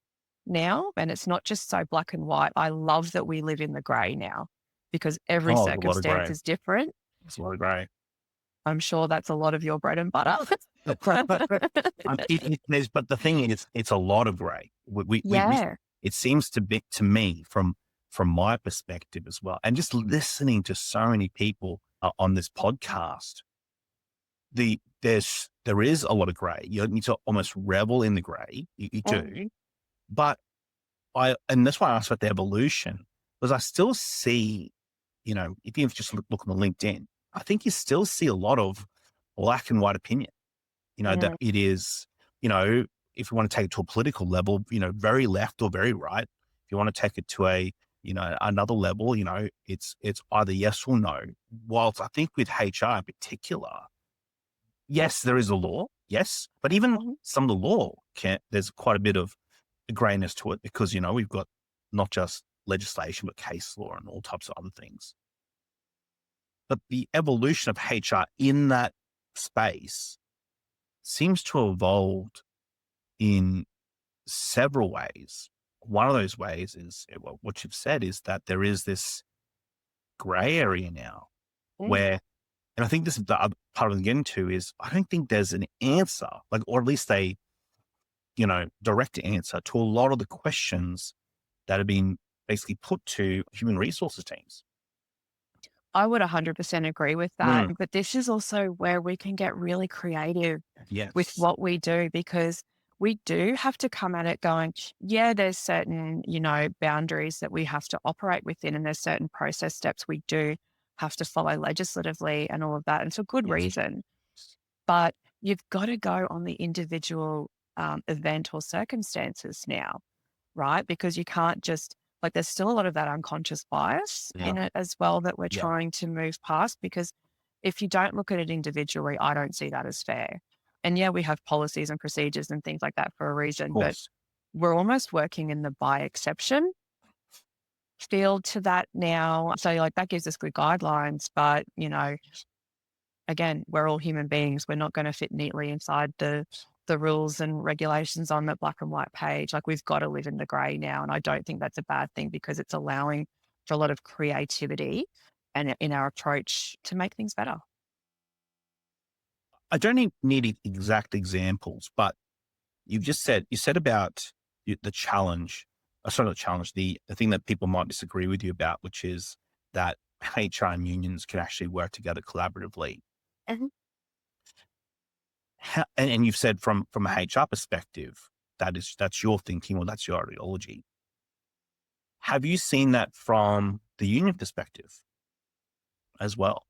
now, and it's not just so black and white. I love that we live in the gray now because every Oh, there's a lot of circumstance grey. is different. There's a lot of grey. I'm sure that's a lot of your bread and butter. But the thing is, it's a lot of grey. Yeah. It seems to be to me from my perspective as well, and just listening to so many people on this podcast, there is a lot of grey. You need to almost revel in the grey. You do, but and that's why I asked about the evolution because I still see, if you just look on the LinkedIn, I think you still see a lot of black and white opinion. That it is, if you want to take it to a political level, very left or very right. If you want to take it to another level, it's either yes or no. Whilst I think with HR in particular, yes, there is a law, yes, but even some of the law there's quite a bit of grayness to it because, we've got not just legislation, but case law and all types of other things. But the evolution of HR in that space seems to have evolved in several ways. One of those ways is what you've said is that there is this gray area now where, and I think this is the other part of getting to is I don't think there's an answer, or at least a, direct answer to a lot of the questions that have been basically put to human resources teams. I would 100% agree with that. But this is also where we can get really creative with Yes. what we do because we do have to come at it going, yeah, there's certain, boundaries that we have to operate within and there's certain process steps we do have to follow legislatively and all of that. And for good reason. But you've got to go on the individual event or circumstances now, right? Because you can't just there's still a lot of that unconscious bias in it as well that we're trying to move past because if you don't look at it individually, I don't see that as fair. And yeah, we have policies and procedures and things like that for a reason, but we're almost working in the by exception field to that now. So that gives us good guidelines, but again, we're all human beings. We're not going to fit neatly inside the rules and regulations on the black and white page. We've got to live in the grey now. And I don't think that's a bad thing because it's allowing for a lot of creativity and in our approach to make things better. I don't need exact examples, but you said about the challenge, sorry, not the challenge, the thing that people might disagree with you about, which is that HR and unions can actually work together collaboratively. And you've said from a HR perspective, that's your thinking or that's your ideology. Have you seen that from the union perspective as well?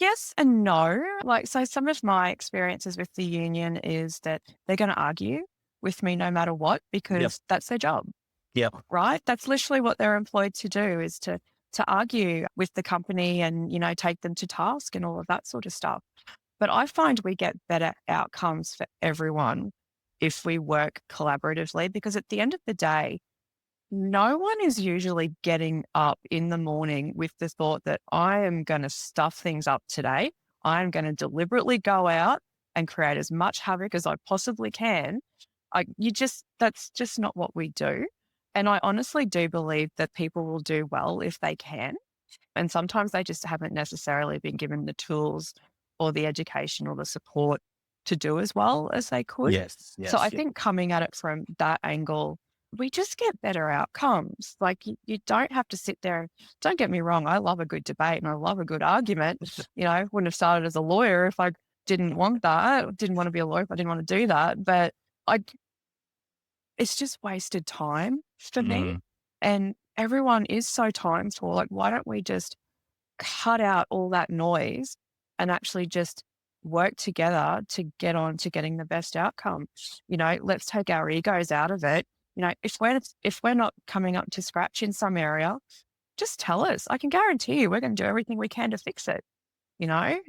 Yes and no. So some of my experiences with the union is that they're going to argue with me no matter what, Yep. because that's their job, Yep. right? That's literally what they're employed to do, is to argue with the company and, take them to task and all of that sort of stuff. But I find we get better outcomes for everyone if we work collaboratively, because at the end of the day, no one is usually getting up in the morning with the thought that I am going to stuff things up today. I'm going to deliberately go out and create as much havoc as I possibly can. That's just not what we do. And I honestly do believe that people will do well if they can. And sometimes they just haven't necessarily been given the tools or the education or the support to do as well as they could. Yes. So I Yes. think coming at it from that angle, we just get better outcomes. Like you don't have to sit there and, don't get me wrong, I love a good debate and I love a good argument. Wouldn't have started as a lawyer if I didn't want that, didn't want to be a lawyer if I didn't want to do that. But I it's just wasted time for me. Mm. And everyone is so time poor. Like, why don't we just cut out all that noise and actually just work together to get on to getting the best outcome? Let's take our egos out of it. If we're not coming up to scratch in some area, just tell us. I can guarantee you we're going to do everything we can to fix it.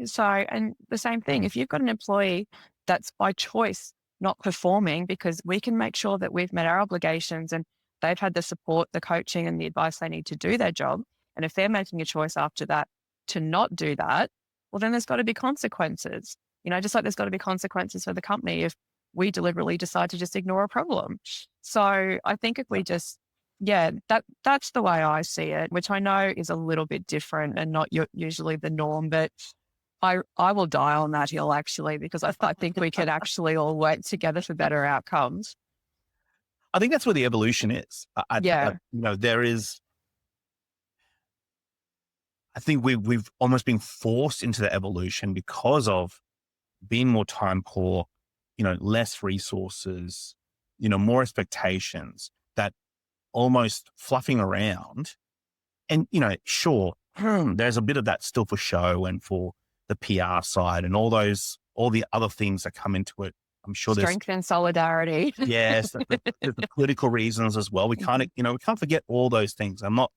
So, and the same thing, if you've got an employee that's by choice not performing, because we can make sure that we've met our obligations and they've had the support, the coaching and the advice they need to do their job. And if they're making a choice after that to not do that, well, then there's got to be consequences, just like there's got to be consequences for the company if we deliberately decide to just ignore a problem. So I think if we just, yeah, that's the way I see it, which I know is a little bit different and not usually the norm, but I will die on that hill actually, because I think we can actually all work together for better outcomes. I think that's where the evolution is. Yeah. There is, I think we've almost been forced into the evolution because of being more time poor, less resources, more expectations, that almost fluffing around. And, sure, there's a bit of that still for show and for the PR side and all the other things that come into it. I'm sure Strength and solidarity. there's the political reasons as well. We can't, we can't forget all those things. I'm not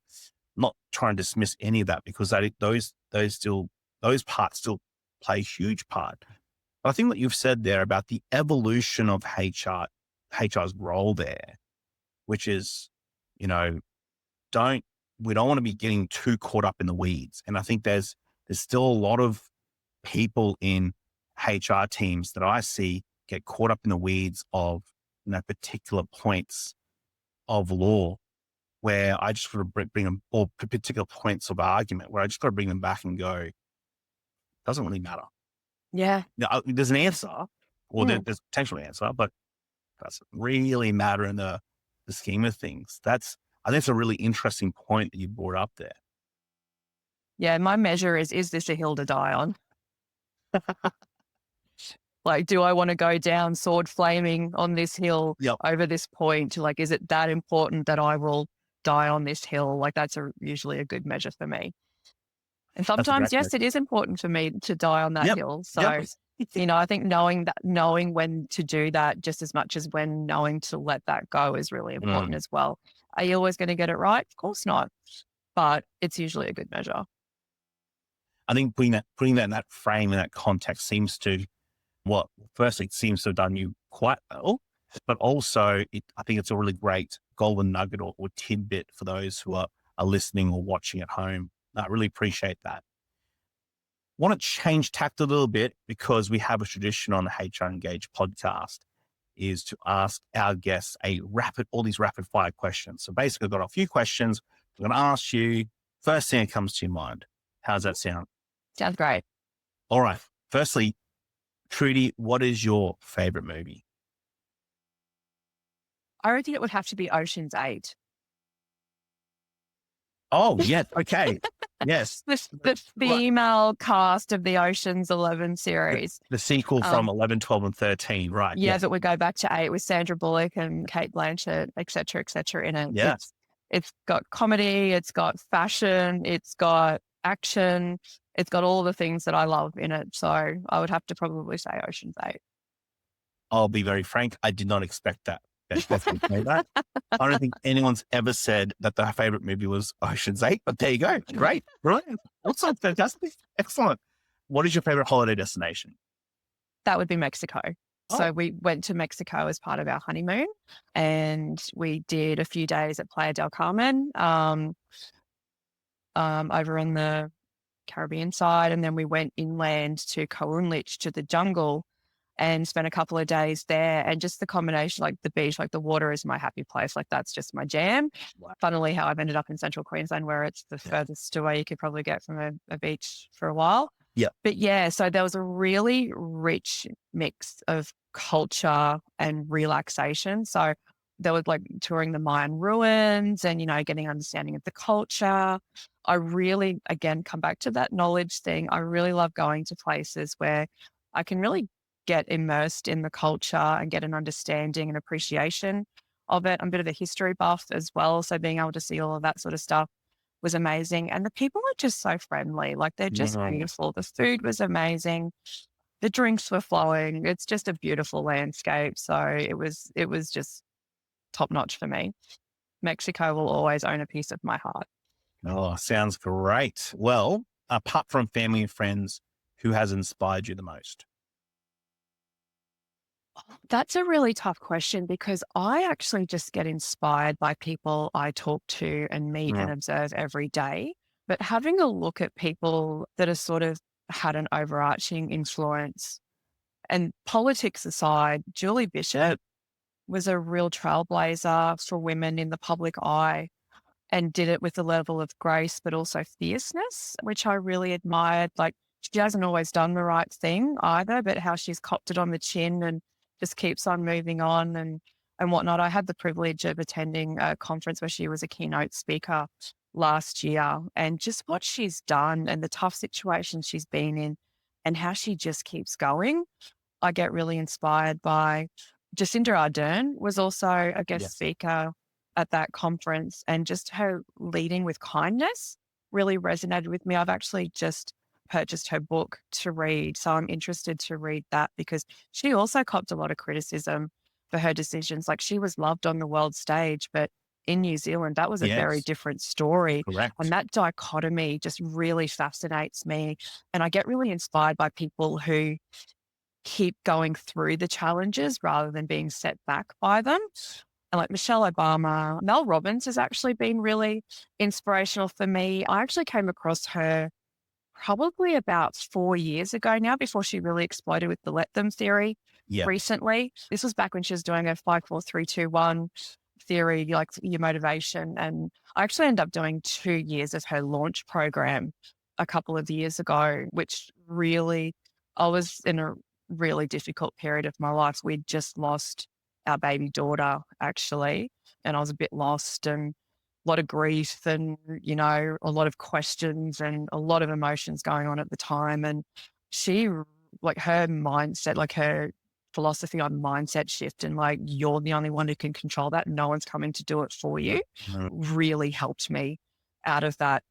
trying to dismiss any of that, because those parts still play a huge part. But I think what you've said there about the evolution of HR's role there, which is, we don't want to be getting too caught up in the weeds. And I think there's still a lot of people in HR teams that I see get caught up in the weeds of, particular points of law, where I just sort of bring them, or particular points of argument where I just got to bring them back and go, doesn't really matter. Yeah. Now, there's an answer, or there's a potential answer, but doesn't really matter in the scheme of things. I think it's a really interesting point that you brought up there. Yeah. My measure is this a hill to die on? Like, do I want to go down sword flaming on this hill over this point? Like, is it that important that I will die on this hill? Like, that's usually a good measure for me. And sometimes, yes, it is important for me to die on that hill. So, I think knowing when to do that just as much as when knowing to let that go is really important as well. Are you always going to get it right? Of course not. But it's usually a good measure. I think putting that in that frame, in that context, seems to have done you quite well, but also I think it's a really great golden nugget or tidbit for those who are listening or watching at home. I really appreciate that. Want to change tact a little bit, because we have a tradition on the HR Engage podcast, is to ask our guests all these rapid fire questions. So basically I've got a few questions I'm going to ask you. First thing that comes to your mind. How's that sound? Sounds great. All right. Firstly, Trudi, what is your favorite movie? I reckon it would have to be Ocean's 8. Oh, yes. Okay. Yes. The female cast of the Ocean's 11 series. The sequel from 11, 12 and 13. Right. Yeah, yes. But we go back to 8 with Sandra Bullock and Kate Blanchett, et cetera, in it. Yes. It's got comedy, it's got fashion, it's got action, it's got all the things that I love in it. So I would have to probably say Ocean's 8. I'll be very frank. I did not expect that. That's would say that. I don't think anyone's ever said that their favorite movie was Ocean's 8, but there you go. Great. Brilliant. Awesome. Fantastic. Excellent. What is your favorite holiday destination? That would be Mexico. Oh, So we went to Mexico as part of our honeymoon, and we did a few days at Playa del Carmen, over in the Caribbean side, and then we went inland to Coonlich to the jungle and spent a couple of days there. And just the combination, like the beach, like the water is my happy place. Like that's just my jam. wow. Funnily, how I've ended up in central Queensland, where it's the Yeah. furthest away you could probably get from a beach for a while. Yeah. But yeah, so there was a really rich mix of culture and relaxation. So there was like touring the Mayan ruins and, getting understanding of the culture. I really, again, come back to that knowledge thing. I really love going to places where I can really get immersed in the culture and get an understanding and appreciation of it. I'm a bit of a history buff as well. So being able to see all of that sort of stuff was amazing. And the people are just so friendly. Like they're just Mhm. beautiful. The food was amazing. The drinks were flowing. It's just a beautiful landscape. So it was just top notch for me. Mexico will always own a piece of my heart. Oh, sounds great. Well, apart from family and friends, who has inspired you the most? That's a really tough question because I actually just get inspired by people I talk to and meet and Mm, observe every day. But having a look at people that have sort of had an overarching influence, and politics aside, Julie Bishop was a real trailblazer for women in the public eye and did it with a level of grace, but also fierceness, which I really admired. Like she hasn't always done the right thing either, but how she's copped it on the chin and just keeps on moving on and whatnot. I had the privilege of attending a conference where she was a keynote speaker last year, and just what she's done and the tough situations she's been in and how she just keeps going. I get really inspired by. Jacinda Ardern was also a guest yes. speaker at that conference, and just her leading with kindness really resonated with me. I've actually just purchased her book to read, so I'm interested to read that because she also copped a lot of criticism for her decisions. Like she was loved on the world stage, but in New Zealand, that was a very Yes. different story. And Correct. that dichotomy just really fascinates me. And I get really inspired by people who keep going through the challenges rather than being set back by them. And like Michelle Obama, Mel Robbins has actually been really inspirational for me. I actually came across her probably about 4 years ago now, before she really exploded with the let them theory Yeah. recently. This was back when she was doing a 5, 4, 3, 2, 1 theory, like your motivation. And I actually ended up doing 2 years of her launch program a couple of years ago, which really, I was in a really difficult period of my life. We'd just lost our baby daughter, actually, and I was a bit lost and a lot of grief and, a lot of questions and a lot of emotions going on at the time. And she, like her mindset, like her philosophy on mindset shift and like, you're the only one who can control that. No one's coming to do it for you, Mhm. really helped me out of that.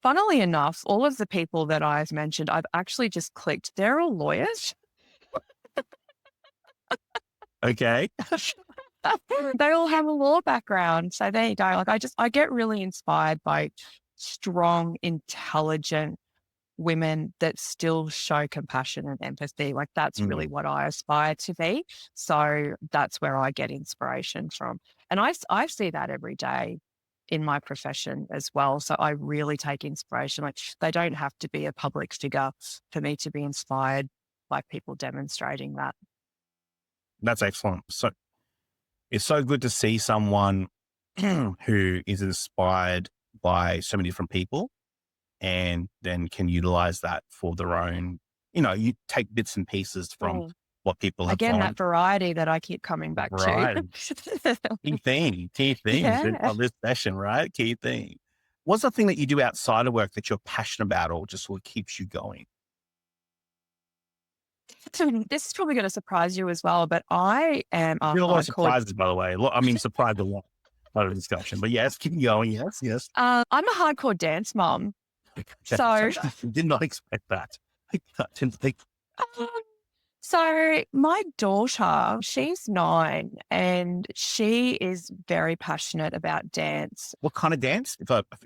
Funnily enough, all of the people that I've mentioned, I've actually just clicked. They're all lawyers. Okay. They all have a law background. So there you go. Like I get really inspired by strong, intelligent women that still show compassion and empathy. Like that's really Mm. what I aspire to be. So that's where I get inspiration from. And I see that every day in my profession as well. So I really take inspiration. Like they don't have to be a public figure for me to be inspired by people demonstrating that. That's excellent. So it's so good to see someone who is inspired by so many different people and then can utilize that for their own, you take bits and pieces from Mm. what people have Again, gone that variety that I keep coming back to. right. Key theme Yeah. of this session, right? Key theme. What's the thing that you do outside of work that you're passionate about or just what keeps you going? This is probably going to surprise you as well, but I am a You're a lot of hardcore. surprises, by the way. I mean, surprise a lot of the discussion, but yes, keep going. Yes, yes. I'm a hardcore dance mom. Okay, So, did not expect that. I didn't think. um, So my daughter, she's 9 and she is very passionate about dance. What kind of dance,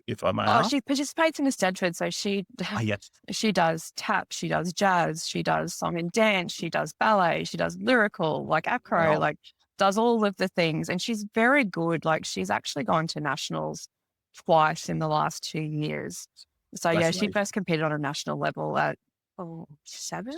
if I may Oh, ask? she participates in the Stedford. So she Ah, yes. she does tap, she does jazz, she does song and dance, she does ballet, she does lyrical, like acro, Wow. like does all of the things. And she's very good. Like she's actually gone to nationals twice in the last 2 years. So yeah, she Congratulations. first competed on a national level at 7,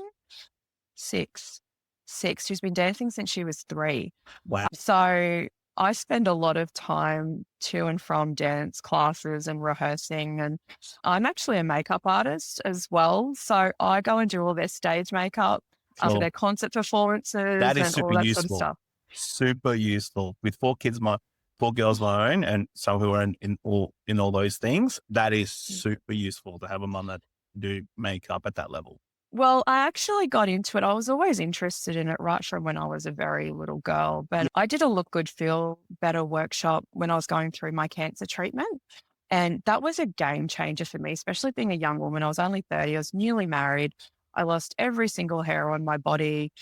6, 6. She's been dancing since she was 3. Wow. So I spend a lot of time to and from dance classes and rehearsing. And I'm actually a makeup artist as well. So I go and do all their stage makeup after Sure. their concert performances That is and all super that sort of useful. stuff. Super useful. With 4 kids, 4 girls of my own, and some who are in all those things, that is super useful to have a mum that do makeup at that level. Well, I actually got into it. I was always interested in it right from when I was a very little girl. But I did a Look Good, Feel Better workshop when I was going through my cancer treatment. And that was a game changer for me, especially being a young woman. I was only 30, I was newly married. I lost every single hair on my body.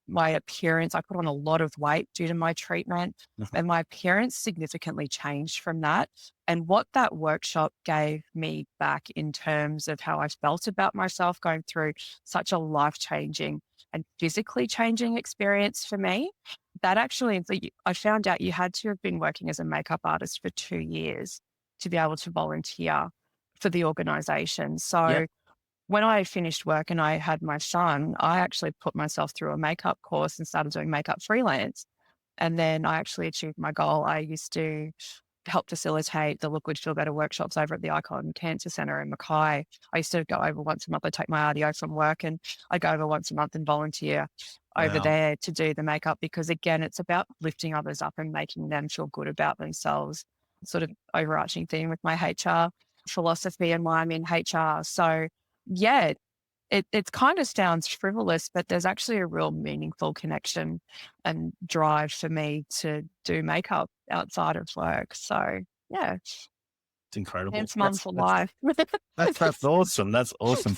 My appearance, I put on a lot of weight due to my treatment, and my appearance significantly changed from that. And what that workshop gave me back in terms of how I felt about myself going through such a life-changing and physically changing experience for me, that actually, I found out you had to have been working as a makeup artist for 2 years to be able to volunteer for the organization. Yep. So when I finished work and I had my son, I actually put myself through a makeup course and started doing makeup freelance. And then I actually achieved my goal. I used to help facilitate the Look Good, Feel Better workshops over at the Icon Cancer Centre in Mackay. I used to go over once a month. I'd take my RDO from work and I'd go over once a month and volunteer over Wow. there to do the makeup because, again, it's about lifting others up and making them feel good about themselves. Sort of overarching theme with my HR philosophy and why I'm in HR. So, yeah, it kind of sounds frivolous, but there's actually a real meaningful connection and drive for me to do makeup outside of work. So yeah, It's incredible. hence mum for life. That's awesome. That's awesome.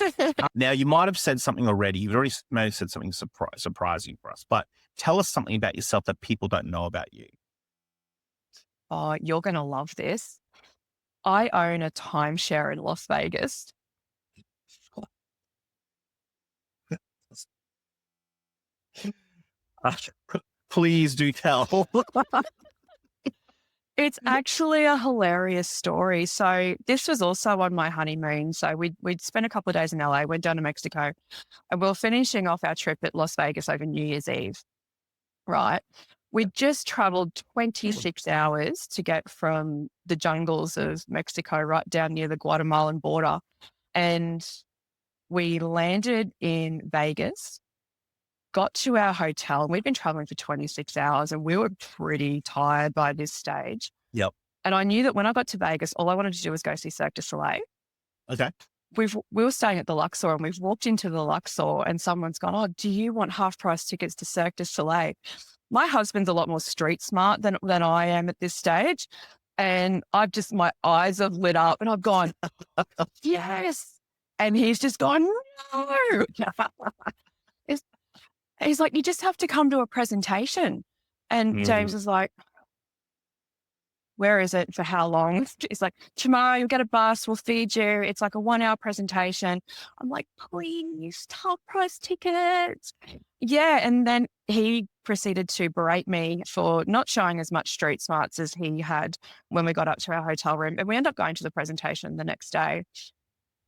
Now, you might have said something already. You've already may have said something surprising for us, but tell us something about yourself that people don't know about you. Oh, you're going to love this. I own a timeshare in Las Vegas. Please do tell. It's actually a hilarious story. So this was also on my honeymoon. So we'd spent a couple of days in LA, went down to Mexico, and we were finishing off our trip at Las Vegas over New Year's Eve, right? We just traveled 26 hours to get from the jungles of Mexico right down near the Guatemalan border. And we landed in Vegas, got to our hotel. We'd been traveling for 26 hours and we were pretty tired by this stage. Yep. And I knew that when I got to Vegas, all I wanted to do was go see Cirque du Soleil. Okay. We were staying at the Luxor and we've walked into the Luxor and someone's gone, "Oh, do you want half price tickets to Cirque du Soleil?" My husband's a lot more street smart than I am at this stage. And my eyes have lit up and I've gone, yes. And he's just gone, no. It's- He's like, "You just have to come to a presentation." And James Mhm. is like, "Where is it? For how long?" He's like, "Tomorrow you'll get a bus, we'll feed you. It's like a 1-hour presentation." I'm like, "Please, half price tickets." Yeah. And then he proceeded to berate me for not showing as much street smarts as he had when we got up to our hotel room. And we ended up going to the presentation the next day.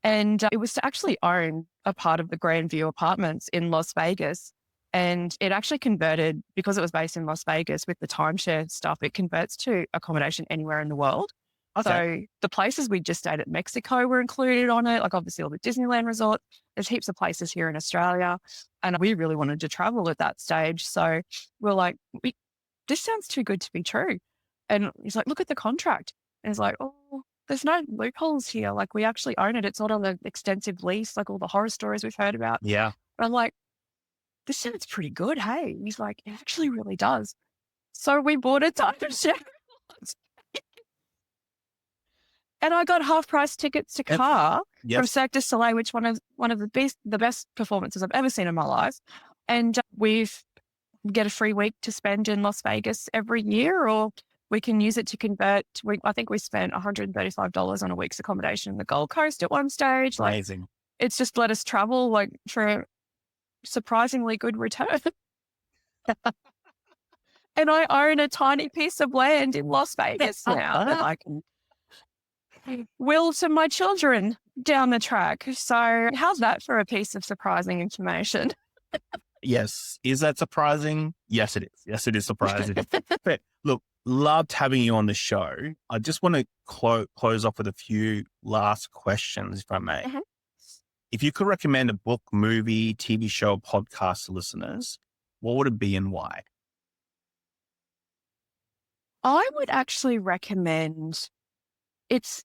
And it was to actually own a part of the Grand View Apartments in Las Vegas. And it actually converted, because it was based in Las Vegas with the timeshare stuff, it converts to accommodation anywhere in the world. Okay. So the places we just stayed at Mexico were included on it, like obviously all the Disneyland resorts. There's heaps of places here in Australia. And we really wanted to travel at that stage. So we're like, this sounds too good to be true. And he's like, "Look at the contract." And he's like, "Oh, there's no loopholes here. Like we actually own it. It's not on an extensive lease, like all the horror stories we've heard about." Yeah. And I'm like, "This sounds pretty good. Hey." And he's like, "It actually really does." So we bought a timeshare and I got half price tickets to And car. from Yes. Cirque du Soleil, which one of the best performances I've ever seen in my life. And we get a free week to spend in Las Vegas every year, or we can use it to convert. I think we spent $135 on a week's accommodation in the Gold Coast at one stage. Like, Amazing. it's just let us travel like for surprisingly good return. And I own a tiny piece of land in Las Vegas now that I can will to my children down the track. So how's that for a piece of surprising information? Yes. Is that surprising? Yes, it is. Yes, it is surprising. But look, loved having you on the show. I just want to close off with a few last questions, if I may. Mhm. If you could recommend a book, movie, TV show, podcast to listeners, what would it be and why? I would actually recommend it's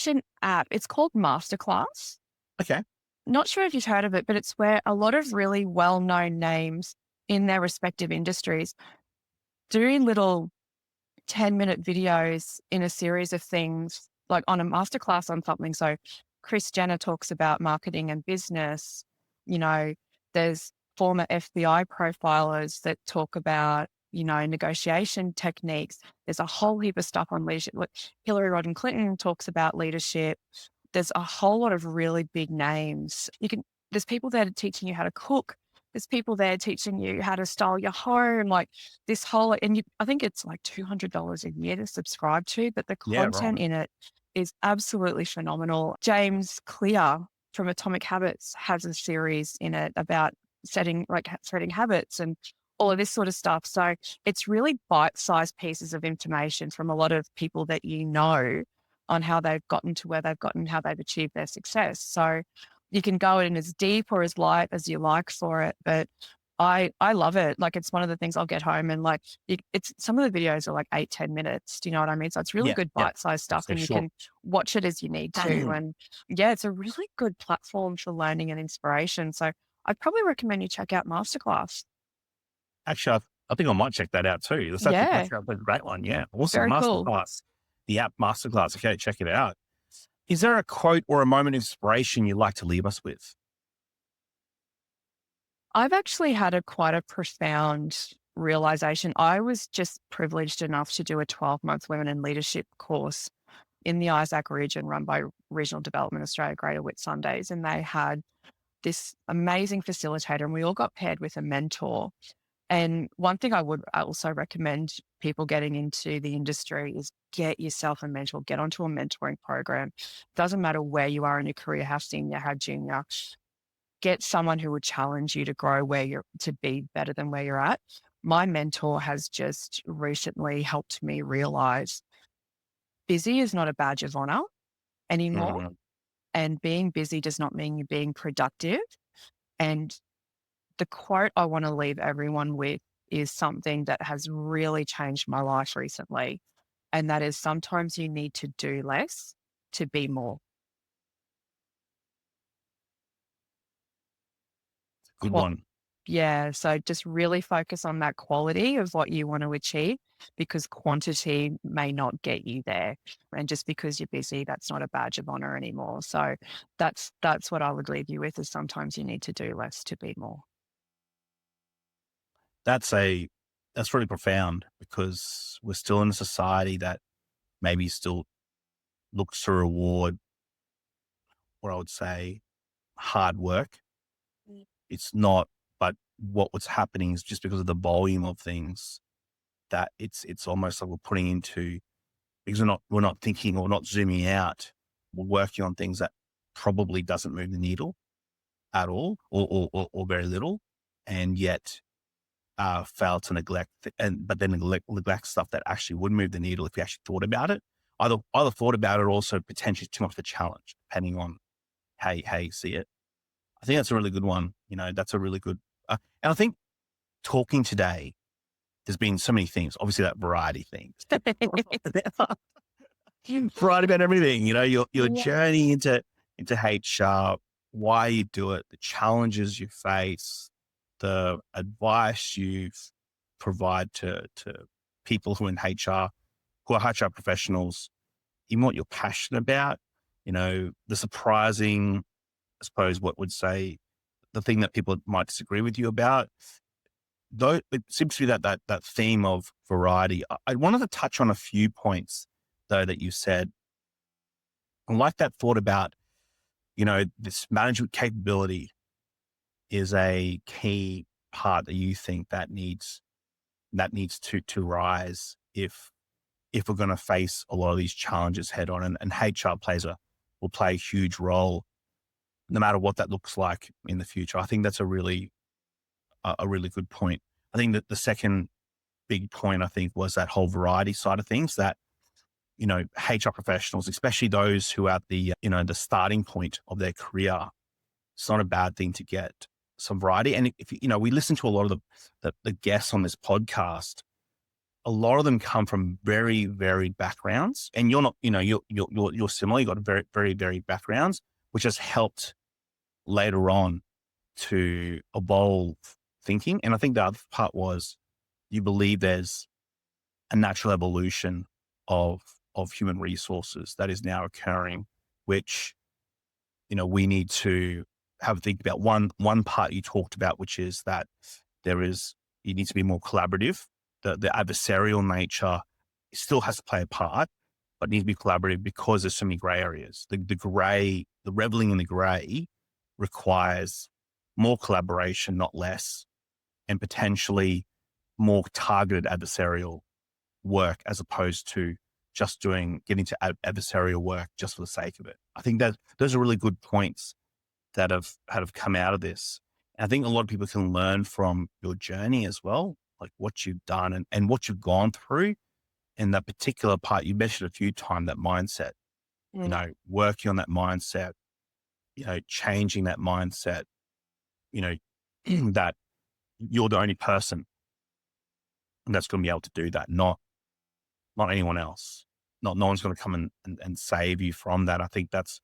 an app. It's called Masterclass. Okay. Not sure if you've heard of it, but it's where a lot of really well-known names in their respective industries do little 10-minute videos in a series of things, like on a masterclass on something. So Chris Jenner talks about marketing and business. You know, there's former FBI profilers that talk about, negotiation techniques. There's a whole heap of stuff on leadership. Like Hillary Rodham Clinton talks about leadership. There's a whole lot of really big names. There's people there teaching you how to cook. There's people there teaching you how to style your home, like this whole, I think it's like $200 a year to subscribe to, but the Yeah, content right. in it is absolutely phenomenal. James Clear from Atomic Habits has a series in it about setting habits and all of this sort of stuff. So it's really bite-sized pieces of information from a lot of people that on how they've gotten to where they've gotten, how they've achieved their success. So you can go in as deep or as light as you like for it, but I love it. Like, it's one of the things I'll get home and like, it's some of the videos are like 8-10 minutes. Do you know what I mean? So it's really Yeah. good Yeah. bite-sized stuff, So and you short. can watch it as you need to. And yeah, it's a really good platform for learning and inspiration. So I'd probably recommend you check out Masterclass. Actually, I think I might check that out too. Yeah, That's a great one. Yeah. Awesome. very cool. Masterclass. The app Masterclass. Okay. Check it out. Is there a quote or a moment of inspiration you'd like to leave us with? I've actually had quite a profound realization. I was just privileged enough to do a 12-month women in leadership course in the Isaac region run by Regional Development Australia Greater Whitsundays. And they had this amazing facilitator, and we all got paired with a mentor. And one thing I would also recommend people getting into the industry is get yourself a mentor, get onto a mentoring program. Doesn't matter where you are in your career, how senior, how junior, get someone who would challenge you to grow to be better than where you're at. My mentor has just recently helped me realize busy is not a badge of honor anymore. Mm, And being busy does not mean you're being productive. And the quote I want to leave everyone with is something that has really changed my life recently. And that is, sometimes you need to do less to be more. good Qua- one. Yeah. So just really focus on that quality of what you want to achieve, because quantity may not get you there. And just because you're busy, that's not a badge of honor anymore. So that's what I would leave you with, is sometimes you need to do less to be more. That's really profound, because we're still in a society that maybe still looks to reward, what I would say, hard work. Mm. It's not, but what's happening is just because of the volume of things that it's almost like we're putting into, because we're not thinking or not zooming out. We're working on things that probably doesn't move the needle at all, or very little, and yet fail to neglect, but then neglect stuff that actually would move the needle if you actually thought about it. Either thought about it, or also potentially too much of a challenge, depending on how you see it. I think that's a really good one. That's a really good, and I think talking today, there's been so many things, obviously that variety things, variety about everything, your Yeah. journey into HR, why you do it, the challenges you face, the advice you provide to people who are in HR, who are HR professionals, even what you're passionate about. the surprising, I suppose, what would say the thing that people might disagree with you about, though it seems to be that theme of variety. I wanted to touch on a few points though that you said. I like that thought about, this management capability is a key part that you think that needs to rise if we're going to face a lot of these challenges head on, and HR will play a huge role no matter what that looks like in the future. I think that's a really good point. I think that the second big point, I think, was that whole variety side of things that, HR professionals, especially those who are at the starting point of their career, it's not a bad thing to get some variety. And if we listen to a lot of the guests on this podcast, a lot of them come from very varied backgrounds, and you're not, you're similar. You've got very, very varied backgrounds, which has helped later on to evolve thinking. And I think the other part was you believe there's a natural evolution of human resources that is now occurring, which, we need to have a think about. One part you talked about, which is that you need to be more collaborative. The adversarial nature still has to play a part, but needs to be collaborative because there's so many gray areas. The reveling in the gray requires more collaboration, not less, and potentially more targeted adversarial work as opposed to just getting to adversarial work just for the sake of it. I think that those are really good points that have come out of this. And I think a lot of people can learn from your journey as well, like what you've done and what you've gone through. In that particular part, you mentioned a few times that mindset, working on that mindset, changing that mindset, that you're the only person that's going to be able to do that, not anyone else. No one's going to come and save you from that. I think that's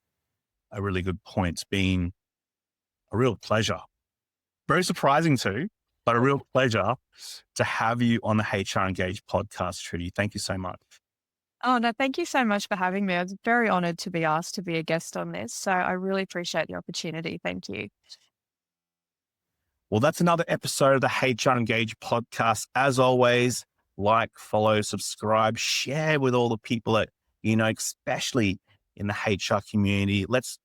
a really good point. It's been a real pleasure. Very surprising too, but a real pleasure to have you on the HR Engage podcast, Trudi. Thank you so much. Oh, no, thank you so much for having me. I was very honored to be asked to be a guest on this. So I really appreciate the opportunity. Thank you. Well, that's another episode of the HR Engage podcast. As always, like, follow, subscribe, share with all the people that, especially in the HR community. Let's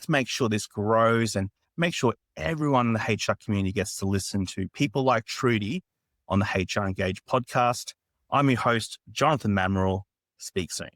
make sure this grows and make sure everyone in the HR community gets to listen to people like Trudi on the HR Engage podcast. I'm your host, Jonathan Mamaril. Speak soon.